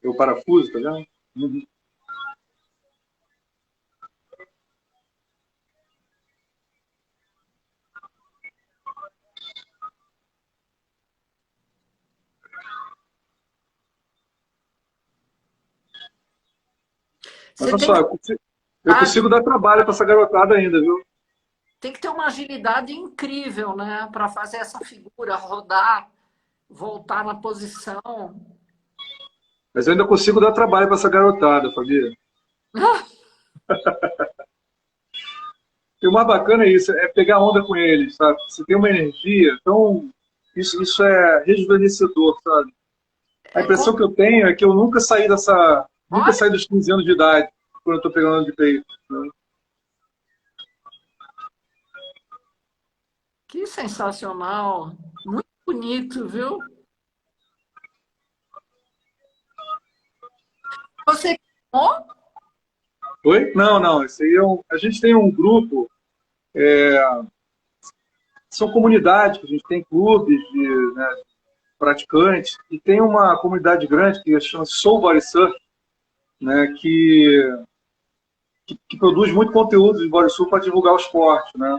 É o parafuso, tá vendo? Uhum. Mas Você olha tem só, que, eu consigo dar trabalho para essa garotada ainda, viu? tem que ter uma agilidade incrível, né? Para fazer essa figura rodar, voltar na posição. Mas eu ainda consigo dar trabalho para essa garotada, Fabi. E o mais bacana é isso, é pegar onda com eles, sabe? Você tem uma energia, então isso é rejuvenescedor, sabe? A É como, impressão que eu tenho é que eu nunca olha, saí dos 15 anos de idade quando eu estou pegando de peito, né? que sensacional! Muito bonito, viu? Você oh, Oi? Não, não, esse aí a gente tem um grupo, são comunidades, que a gente tem clubes de, né, praticantes, e tem uma comunidade grande que chama Soul Body Surf, né, que produz muito conteúdo de body surf para divulgar o esporte, né?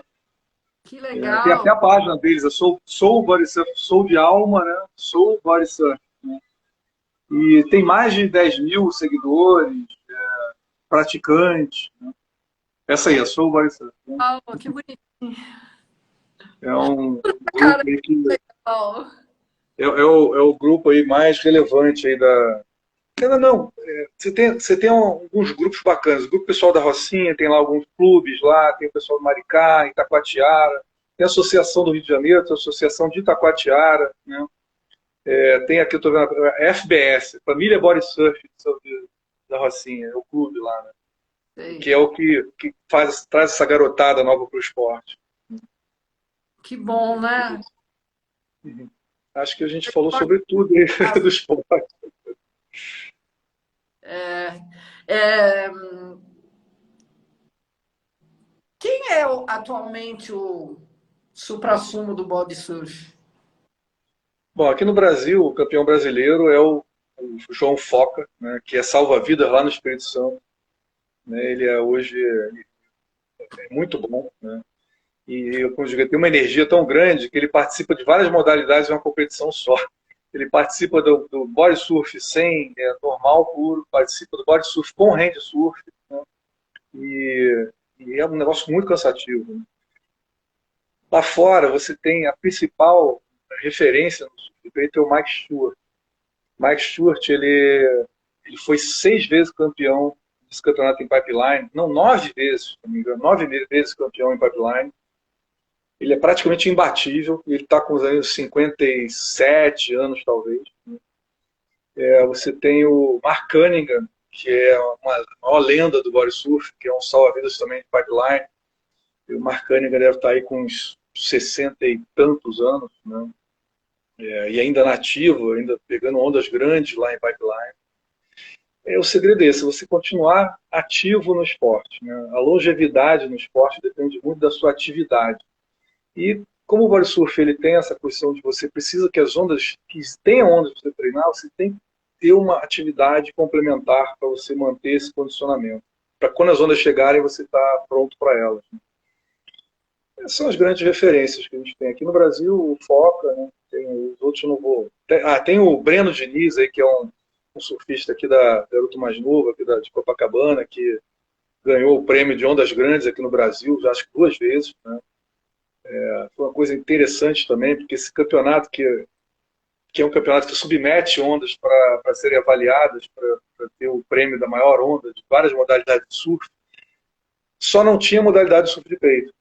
que Tem até legal! a página deles, é Soul Body Surf, Soul de alma, né? Soul Body Surf. Né? E tem mais de 10 mil seguidores, praticantes. Né? Essa aí, a Soul Body Surf. Né? Que bonito! É um Cara, grupo aí que que legal! é o grupo aí mais relevante aí da. Não, não. Você tem alguns grupos bacanas. O grupo pessoal da Rocinha, tem lá alguns clubes lá, tem o pessoal do Maricá, Itacoatiara, tem a Associação do Rio de Janeiro, tem a Associação de Itacoatiara, né? Tem aqui, eu tô vendo, a FBS, Família Body Surf da Rocinha, é o clube lá, né? Que Sei. é o que traz essa garotada nova para o esporte. Que bom, né? Uhum. Acho que a gente falou sobre tudo aí do esporte. É, é, quem é atualmente o suprassumo do body surf? Bom, aqui no Brasil, o campeão brasileiro é o João Foca, né, que é salva-vidas lá no Espírito Santo. Né, ele é hoje muito bom, né, e eu, como eu digo, ele tem uma energia tão grande que ele participa de várias modalidades em uma competição só. Ele participa do body surf sem normal puro, participa do body surf com hand surf, né, e, e é um negócio muito cansativo. Né. Lá fora você tem a principal referência no surf peito é o Mike Stewart. Mike Stewart ele foi 6 vezes campeão desse campeonato em pipeline, não 9 vezes, se não me engano, 9 vezes campeão em pipeline. Ele é praticamente imbatível, ele está com uns 57 anos, talvez. Você tem o Mark Cunningham, que é uma maior lenda do body surf, que é um salva-vidas também de pipeline. E o Mark Cunningham deve estar aí com uns 60 e tantos anos, né? E ainda nativo, ainda pegando ondas grandes lá em pipeline. O segredo é esse, você continuar ativo no esporte. Né? A longevidade no esporte depende muito da sua atividade. E como o body surf ele tem essa questão de você precisa que as ondas, que tenham ondas para você treinar, você tem que ter uma atividade complementar para você manter esse condicionamento. Para quando as ondas chegarem, você está pronto para elas. São as grandes referências que a gente tem aqui no Brasil, o Foca, né? Tem os outros, eu não vou. Tem o Breno Diniz aí, que é um surfista aqui da Garoto Mais Novo, aqui de Copacabana, que ganhou o prêmio de Ondas Grandes aqui no Brasil, já acho que 2 vezes, né? Foi uma coisa interessante também, porque esse campeonato que é um campeonato que submete ondas para serem avaliadas, para ter o prêmio da maior onda, de várias modalidades de surf, só não tinha modalidade de surf de peito.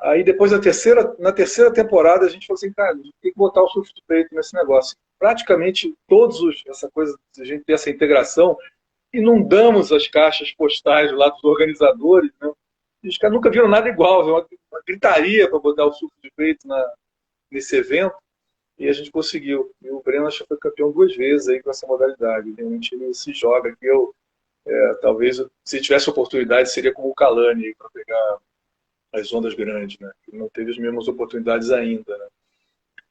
Aí depois na terceira temporada a gente falou assim, cara, a gente tem que botar o surf de peito nesse negócio. Praticamente essa coisa de a gente ter essa integração, inundamos as caixas postais lá dos organizadores, né? E os caras nunca viram nada igual, uma gritaria para botar o surf de peito nesse evento, e a gente conseguiu. E o Breno acho que foi campeão 2 vezes aí com essa modalidade. Realmente ele se joga aqui. Talvez, se tivesse oportunidade, seria como o Kalani para pegar as ondas grandes, né? Ele não teve as mesmas oportunidades ainda, né?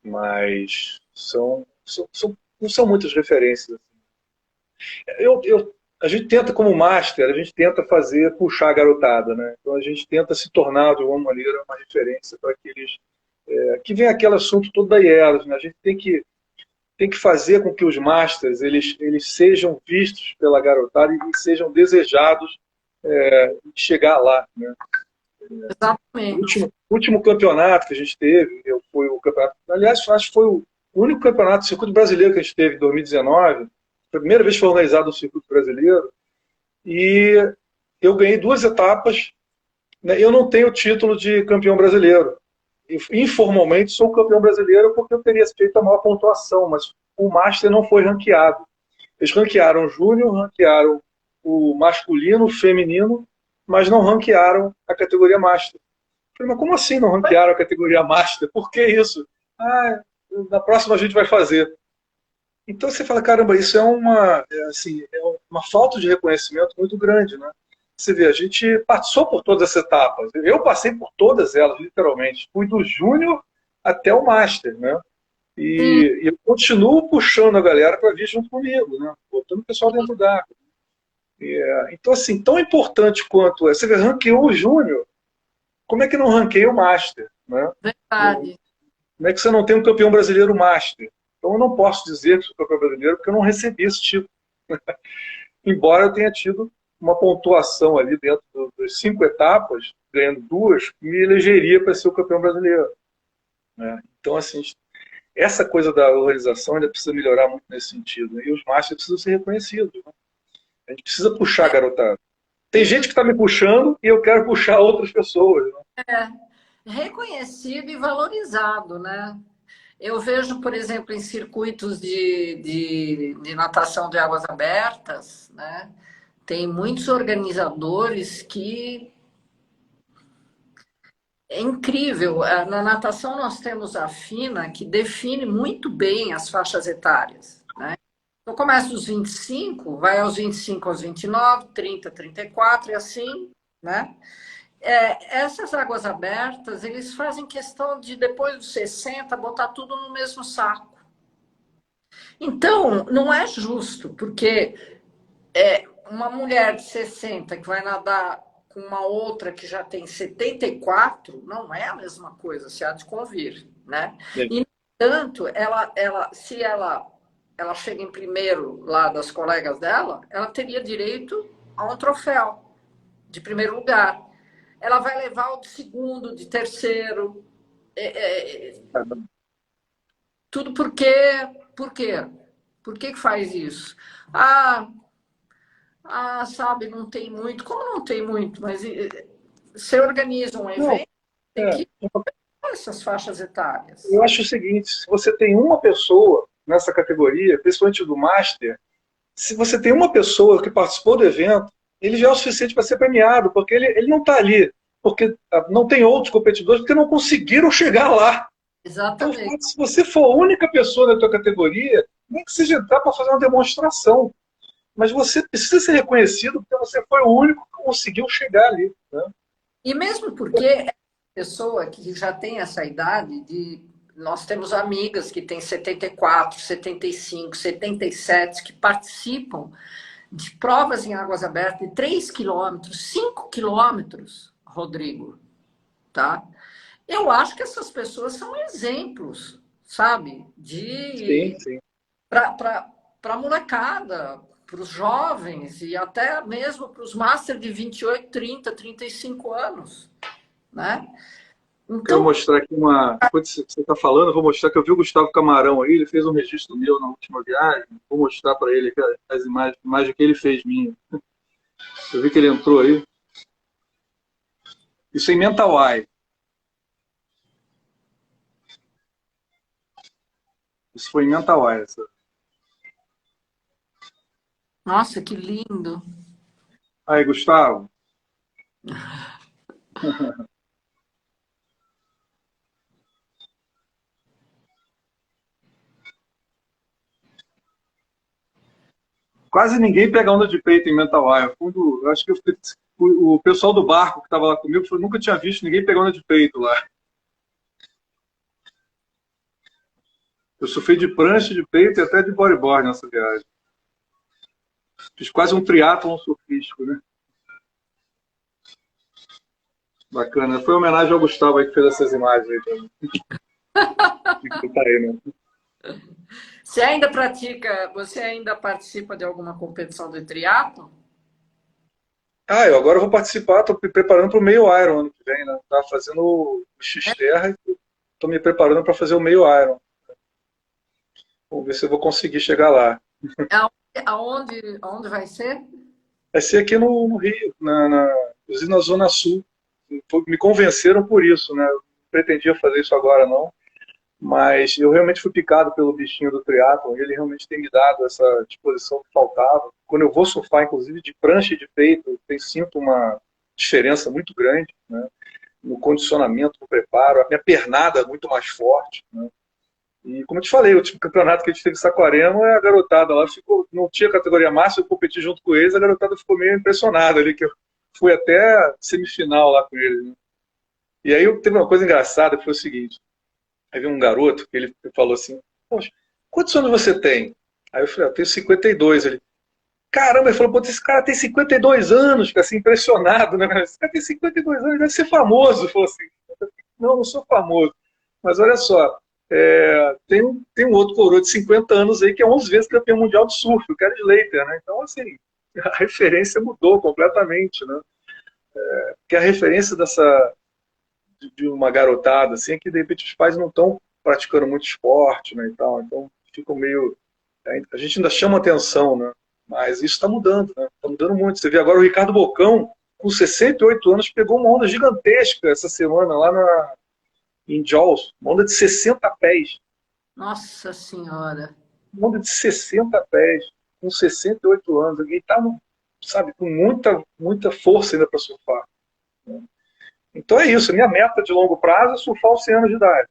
Mas não são muitas referências. A gente tenta, como master, a gente tenta puxar a garotada, né? Então a gente tenta se tornar, de alguma maneira, uma referência para aqueles... que vem aquele assunto todo da IELOS, né? A gente tem que fazer com que os masters eles sejam vistos pela garotada e sejam desejados chegar lá, né? Exatamente. O último campeonato que a gente teve foi o campeonato. Aliás, acho que foi o único campeonato do circuito brasileiro que a gente teve em 2019. Foi a primeira vez que foi organizado o circuito brasileiro. E eu ganhei 2 etapas. Né? Eu não tenho o título de campeão brasileiro. Informalmente sou campeão brasileiro porque eu teria feito a maior pontuação, mas o Master não foi ranqueado. Eles ranquearam o Júnior, ranquearam o masculino, o feminino, mas não ranquearam a categoria Master. Eu falei, mas como assim não ranquearam a categoria Master? Por que isso? Na próxima a gente vai fazer. Então você fala, caramba, isso é uma falta de reconhecimento muito grande, né? Você vê, a gente passou por todas as etapas. Eu passei por todas elas, literalmente. Fui do Júnior até o Master, né? E eu continuo puxando a galera para vir junto comigo, né? Botando o pessoal dentro d'água. Então, assim, tão importante quanto você vê, ranqueou o Júnior, como é que não ranqueia o Master, né? Verdade. Como é que você não tem um campeão brasileiro Master? Então eu não posso dizer que sou campeão brasileiro porque eu não recebi esse título. Embora eu tenha tido uma pontuação ali dentro das 5 etapas, ganhando 2, que me elegeria para ser o campeão brasileiro. Né? Então, assim, essa coisa da organização ainda precisa melhorar muito nesse sentido. Né? E os Masters precisam ser reconhecidos. Né? A gente precisa puxar a garotada. Tem gente que está me puxando e eu quero puxar outras pessoas. Né? Reconhecido e valorizado, né? Eu vejo, por exemplo, em circuitos de natação de águas abertas, né? Tem muitos organizadores que... É incrível. Na natação nós temos a FINA, que define muito bem as faixas etárias, né? Então começa dos 25, vai aos 25 aos 29, 30, 34 e assim, né? Essas águas abertas, eles fazem questão de, depois dos 60, botar tudo no mesmo saco. Então, não é justo, porque uma mulher de 60 que vai nadar com uma outra que já tem 74, não é a mesma coisa, se há de convir, né? Sim. E, no entanto, se ela chega em primeiro lá das colegas dela, ela teria direito a um troféu de primeiro lugar. Ela vai levar o de segundo, de terceiro. Tudo porque... Por quê? Por que faz isso? Sabe, não tem muito. Como não tem muito? Mas você organiza um evento, tem que essas faixas etárias. Eu acho o seguinte, se você tem uma pessoa nessa categoria, principalmente do Master, se você tem uma pessoa que participou do evento, ele já é o suficiente para ser premiado, porque ele não está ali, porque não tem outros competidores, porque não conseguiram chegar lá. Exatamente. Então, se você for a única pessoa da tua categoria, nem que seja entrar para fazer uma demonstração, mas você precisa ser reconhecido porque você foi o único que conseguiu chegar ali. Né? E mesmo porque a pessoa que já tem essa idade, nós temos amigas que têm 74, 75, 77, que participam de provas em águas abertas de 3 quilômetros, 5 quilômetros, Rodrigo, tá? Eu acho que essas pessoas são exemplos, sabe? Sim, sim. Para a molecada, para os jovens e até mesmo para os master de 28, 30, 35 anos, né? Eu vou Então, mostrar aqui uma. Enquanto você está falando, eu vou mostrar que eu vi o Gustavo Camarão aí, ele fez um registro meu na última viagem. Vou mostrar para ele aqui as imagens, imagem que ele fez minha. Eu vi que ele entrou aí. Isso em Mentawai. Isso foi em Mentawai. nossa, que lindo. Aí, Gustavo. Quase ninguém pega onda de peito em Mentawai. Eu acho que o pessoal do barco que estava lá comigo falou, nunca tinha visto ninguém pegar onda de peito lá. Eu surfei de prancha, de peito e até de bodyboard nessa viagem. Fiz quase um triatlon surfístico, né? Bacana. Foi uma homenagem ao Gustavo aí que fez essas imagens aí também. Tá aí, né? Você ainda participa de alguma competição de triatlo? Ah, eu agora vou participar, estou me preparando para o meio Iron ano que vem, né? Tava fazendo o X-Terra e estou me preparando para fazer o meio Iron. Vamos ver se eu vou conseguir chegar lá. Aonde vai ser? Vai ser aqui no Rio, inclusive na Zona Sul. Me convenceram por isso, né? Eu não pretendia fazer isso agora, não. Mas eu realmente fui picado pelo bichinho do triatlon e ele realmente tem me dado essa disposição que faltava. Quando eu vou surfar, inclusive de prancha e de peito, eu sinto uma diferença muito grande, né? No condicionamento, no preparo. A minha pernada é muito mais forte, né? E como eu te falei, o último campeonato que a gente teve em Saquarema, a garotada lá ficou, não tinha categoria máxima, eu competi junto com eles, a garotada ficou meio impressionada ali, que eu fui até semifinal lá com eles, né? E aí teve uma coisa engraçada que foi o seguinte, aí veio um garoto que ele falou assim, poxa, quantos anos você tem? Aí eu falei, eu tenho 52. Ele, caramba, ele falou, pô, esse cara tem 52 anos, fica assim, impressionado, né? Esse cara tem 52 anos, deve ser famoso. Ele falou assim, não, não sou famoso. Mas olha só, tem um outro coroa de 50 anos aí que é 11 vezes campeão mundial de surf, o Kelly Slater, né? Então, assim, a referência mudou completamente, né? Porque a referência de uma garotada, assim, é que de repente os pais não estão praticando muito esporte, né, e tal, então ficam meio... A gente ainda chama atenção, né? Mas isso está mudando, né? Está mudando muito. Você vê agora o Ricardo Bocão, com 68 anos, pegou uma onda gigantesca essa semana lá em Jaws, uma onda de 60 pés. Nossa Senhora. Uma onda de 60 pés, com 68 anos. Ele está, sabe, com muita força ainda para surfar. Então é isso. A minha meta de longo prazo é surfar aos 100 anos de idade.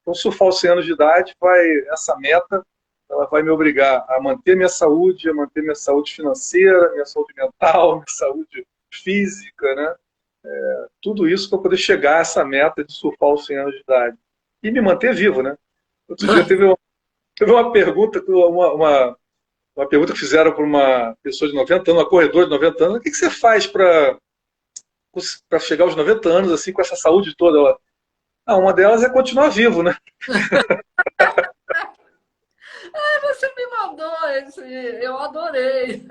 Então, surfar aos 100 anos de idade, essa meta ela vai me obrigar a manter minha saúde, a manter minha saúde financeira, minha saúde mental, minha saúde física, né? Tudo isso para poder chegar a essa meta de surfar aos 100 anos de idade. E me manter vivo, né? Outro dia teve uma pergunta, uma pergunta que fizeram para uma pessoa de 90 anos, uma corredora de 90 anos, o que você faz para chegar aos 90 anos assim com essa saúde toda? Uma delas é continuar vivo, né? Você me mandou esse, eu adorei.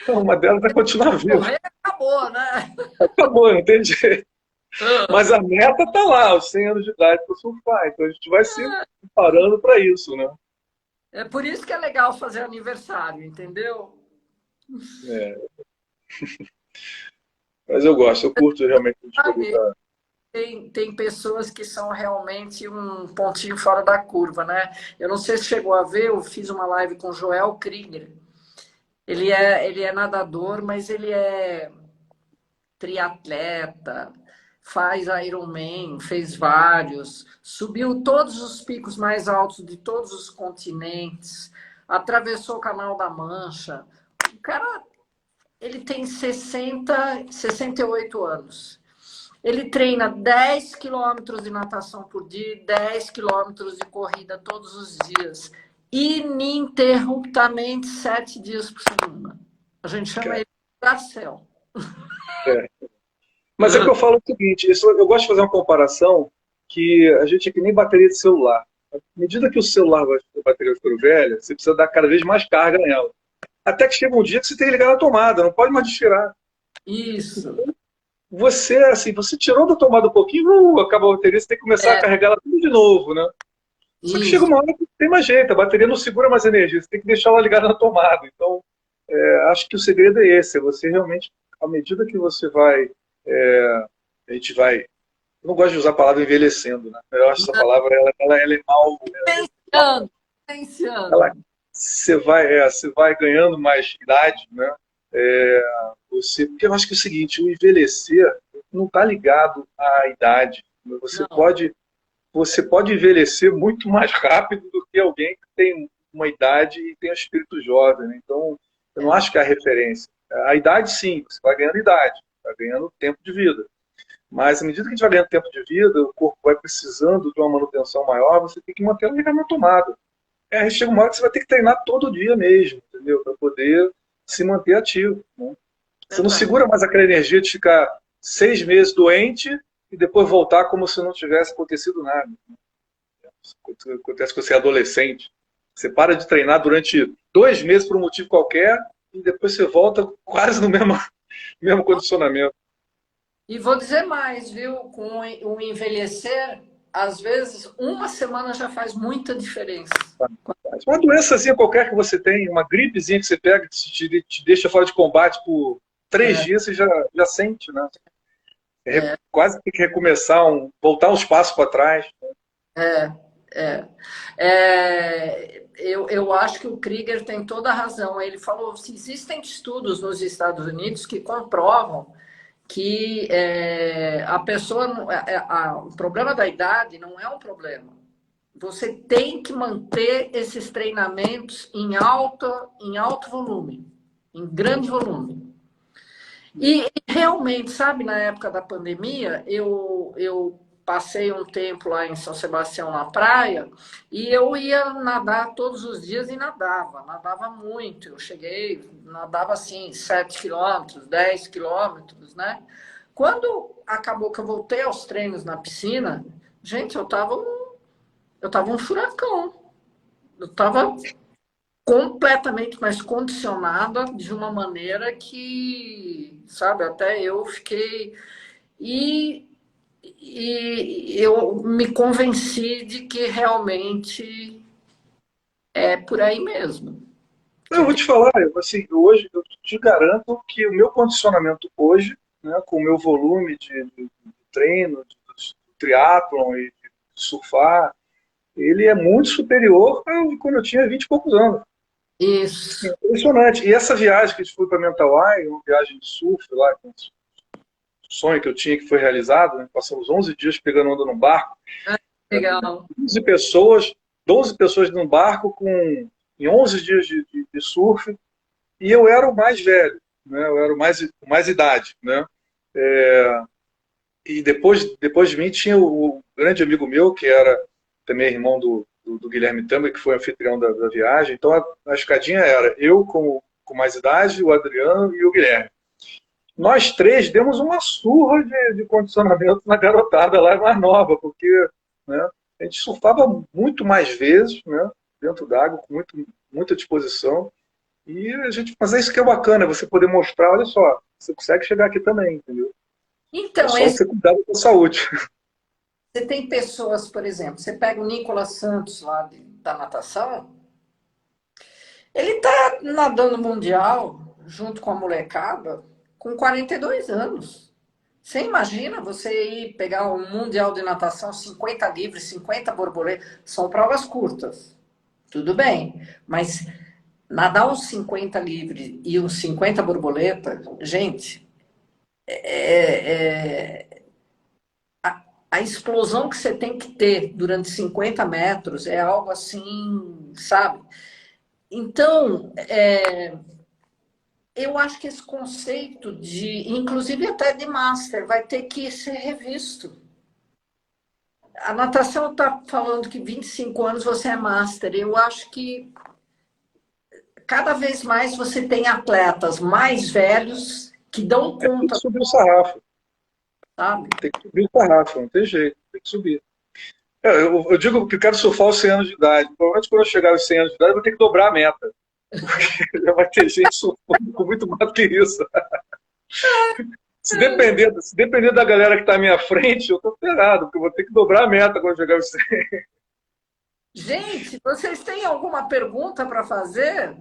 Uma delas é continuar vivo. Morrer acabou, né? Acabou, não tem jeito. Mas a meta está lá, aos 100 anos de idade para surfar. Então a gente vai se preparando para isso, né? É por isso que é legal fazer aniversário, entendeu? É. Mas eu gosto, eu curto realmente desfrutar. Tem pessoas que são realmente um pontinho fora da curva, né? Eu não sei se chegou a ver, eu fiz uma live com o Joel Krieger. Ele é nadador, mas ele é triatleta, faz Ironman, fez vários, subiu todos os picos mais altos de todos os continentes, atravessou o Canal da Mancha. O cara, ele tem 68 anos. Ele treina 10 quilômetros de natação por dia, 10 quilômetros de corrida todos os dias, ininterruptamente, 7 dias por semana. A gente chama ele de Garcel. É. Mas é que eu falo o seguinte, eu gosto de fazer uma comparação que a gente é que nem bateria de celular. À medida que o celular vai, a bateria vai ficando velha, você precisa dar cada vez mais carga nela. Até que chega um dia que você tem que ligar na tomada, não pode mais desvirar. Isso. Você, assim, você tirou da tomada um pouquinho, acaba a bateria, você tem que começar a É, carregar ela tudo de novo, né? Só que chega isso. uma hora que tem mais jeito, a bateria não segura mais energia, você tem que deixar ela ligada na tomada. Então, acho que o segredo é esse, é você realmente, à medida que você vai, a gente vai, eu não gosto de usar a palavra envelhecendo, né? Eu acho essa palavra, ela é mal, Pensando, ela, pensando. você vai ganhando mais idade, né? Porque eu acho que é o seguinte, o envelhecer não está ligado à idade. Não, Você pode envelhecer muito mais rápido do que alguém que tem uma idade e tem um espírito jovem, né? Então, eu não é, acho que é a referência. A idade, sim, você vai ganhando idade, vai ganhando tempo de vida. Mas, à medida que a gente vai ganhando tempo de vida, o corpo vai precisando de uma manutenção maior, você tem que manter ela ligada na tomada. Aí chega uma hora que você vai ter que treinar todo dia mesmo, entendeu? Para poder se manter ativo, né? Você não verdade. segura mais aquela energia de ficar 6 meses doente e depois voltar como se não tivesse acontecido nada. Acontece com você é adolescente. Você para de treinar durante 2 meses por um motivo qualquer e depois você volta quase no mesmo, mesmo condicionamento. E vou dizer mais, viu? Com o envelhecer, às vezes uma semana já faz muita diferença. Uma doençazinha qualquer que você tem, uma gripezinha que você pega, que te deixa fora de combate por 3 dias, você já sente, né? Quase tem que recomeçar, voltar uns passos para trás. É, é. Eu acho que o Krieger tem toda a razão. Ele falou: se existem estudos nos Estados Unidos que comprovam que a pessoa, o problema da idade não é um problema. Você tem que manter esses treinamentos em alto volume, em grande volume. E realmente, sabe, na época da pandemia, eu passei um tempo lá em São Sebastião na praia e eu ia nadar todos os dias e nadava muito. Eu cheguei, nadava assim, 7 quilômetros, 10 quilômetros, né? Quando acabou que eu voltei aos treinos na piscina, gente, eu tava um furacão. Eu estava completamente mais condicionada de uma maneira que, sabe, até eu fiquei. E, e eu me convenci de que realmente é por aí mesmo. Eu Que vou tem... te falar, assim, hoje eu te garanto que o meu condicionamento hoje, né, com o meu volume de treino, de triatlon e de surfar, ele é muito superior a quando eu tinha 20 e poucos anos. Assim, é Isso. impressionante. E essa viagem que a gente foi para Mentawai, uma viagem de surf lá, um sonho que eu tinha que foi realizado, né? Passamos 11 dias pegando onda no barco, Legal. 12 pessoas, 12 pessoas num barco em 11 dias de surf, e eu era o mais velho, né? Eu era o mais idade, né? E depois de mim tinha o grande amigo meu, que era também irmão do Guilherme Tamba, que foi anfitrião da viagem. Então a escadinha era eu com mais idade, o Adriano e o Guilherme. Nós três demos uma surra de condicionamento na garotada lá mais nova, porque, né, a gente surfava muito mais vezes, né, dentro d'água, com muita disposição. E a gente, mas é isso que é bacana, você poder mostrar, olha só, você consegue chegar aqui também, entendeu? É Então, só você cuidar da sua saúde. você tem pessoas, por exemplo, você pega o Nicolas Santos lá da natação, ele está nadando mundial junto com a molecada com 42 anos. Você imagina você ir pegar um mundial de natação, 50 livres, 50 borboletas, são provas curtas. Tudo bem, mas nadar uns 50 livres e uns 50 borboletas, gente, a explosão que você tem que ter durante 50 metros é algo assim, sabe? Então, eu acho que esse conceito inclusive até de master, vai ter que ser revisto. A natação está falando que 25 anos você é master. Eu acho que cada vez mais você tem atletas mais velhos que dão Tem que conta. subir o sarrafo. sabe? Tem que subir o sarrafo, não tem jeito, tem que subir. Eu digo que eu quero surfar aos 100 anos de idade. Provavelmente quando eu chegar aos 100 anos de idade, eu vou ter que dobrar a meta. Porque já vai ter gente surfando com muito mais que isso. Se depender da galera que está à minha frente, eu estou ferrado, porque eu vou ter que dobrar a meta quando chegar aos 100. Gente, vocês têm alguma pergunta para fazer?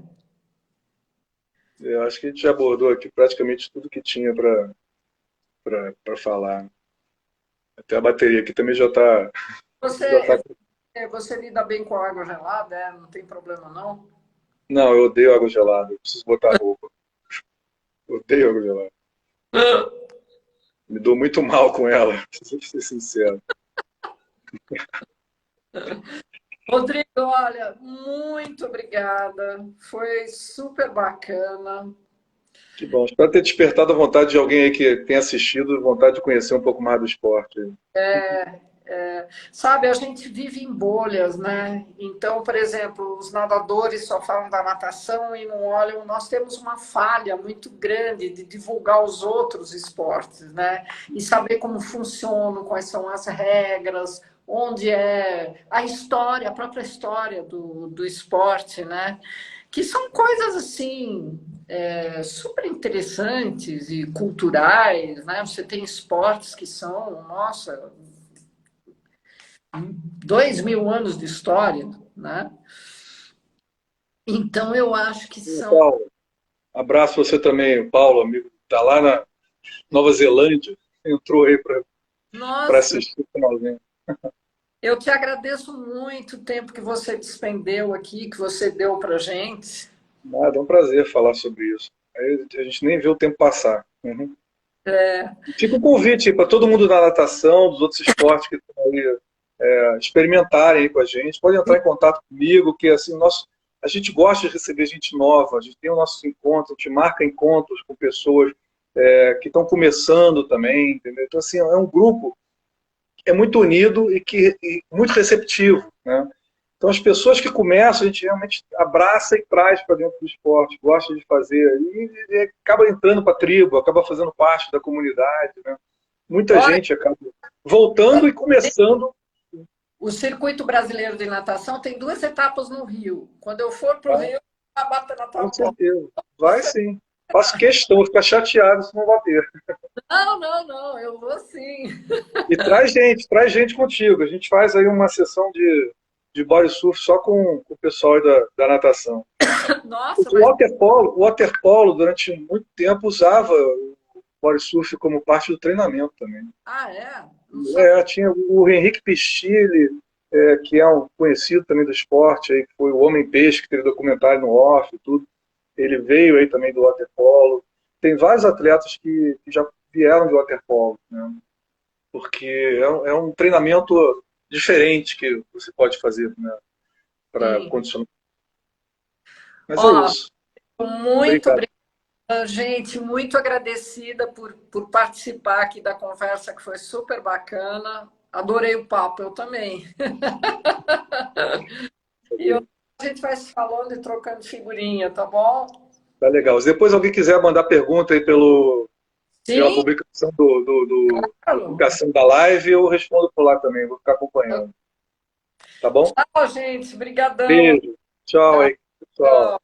Eu acho que a gente já abordou aqui praticamente tudo que tinha para falar. Até a bateria aqui também já está. Já tá... Você, você lida bem com água gelada, é? Não tem problema, não? Não, eu odeio água gelada. Eu preciso botar roupa. Eu odeio água gelada. Me dou muito mal com ela, preciso ser sincero. Rodrigo, olha, muito obrigada. Foi super bacana. Que bom. Espero ter despertado a vontade de alguém aí que tenha assistido, vontade de conhecer um pouco mais do esporte. Sabe, a gente vive em bolhas, né? Então, por exemplo, os nadadores só falam da natação e não olham. Nós temos uma falha muito grande de divulgar os outros esportes, né? E saber como funcionam, quais são as regras, onde é a história, a própria história do esporte, né? Que são coisas assim super interessantes e culturais, né? Você tem esportes que são, nossa, 2000 anos de história, né? Então eu acho que são. Paulo, abraço você também, Paulo, amigo. Está lá na Nova Zelândia, entrou aí para Nossa, assistir o finalzinho. eu te agradeço muito o tempo que você despendeu aqui, que você deu para gente. Nada, é um prazer falar sobre isso. Aí a gente nem vê o tempo passar. Uhum. Fica um convite para todo mundo da natação, dos outros esportes que estão aí experimentarem aí com a gente. Pode entrar em contato comigo, que assim, a gente gosta de receber gente nova, a gente tem o nosso encontro, a gente marca encontros com pessoas que estão começando também, entendeu? Então, assim, é um grupo que é muito unido e muito receptivo, né? Então, as pessoas que começam, a gente realmente abraça e traz para dentro do esporte, gosta de fazer, e acaba entrando para a tribo, acaba fazendo parte da comunidade, né? Muita Olha, gente acaba voltando e começando. o Circuito Brasileiro de Natação tem 2 etapas no Rio. Quando eu for para o Rio, a bata na tua Com porta. certeza. Vai sim. Faço questão, vou ficar chateado se não bater. Não, não, não, eu vou sim. E traz gente contigo. A gente faz aí uma sessão de body surf só com o pessoal aí da natação. Nossa, O mas. waterpolo, durante muito tempo, usava o body surf como parte do treinamento também. Ah, é? Não sabia. Tinha o Henrique Pistilli, que é um conhecido também do esporte, aí, que foi o Homem-Peixe, que teve documentário no off e tudo. Ele veio aí também do waterpolo. Tem vários atletas que já vieram do waterpolo, né? Porque é um treinamento diferente que você pode fazer, né, para Sim. condicionar. Mas é Ó, isso. muito Obrigado. obrigada, gente. Muito agradecida por participar aqui da conversa, que foi super bacana. Adorei o papo, eu também. E a gente vai se falando e trocando figurinha, tá bom? Tá legal. Se depois alguém quiser mandar pergunta aí pela Sim, publicação da claro. publicação da live, eu respondo por lá também, vou ficar acompanhando. Tá bom? Tchau, gente. Obrigadão. Beijo. Tchau aí, pessoal. Tchau.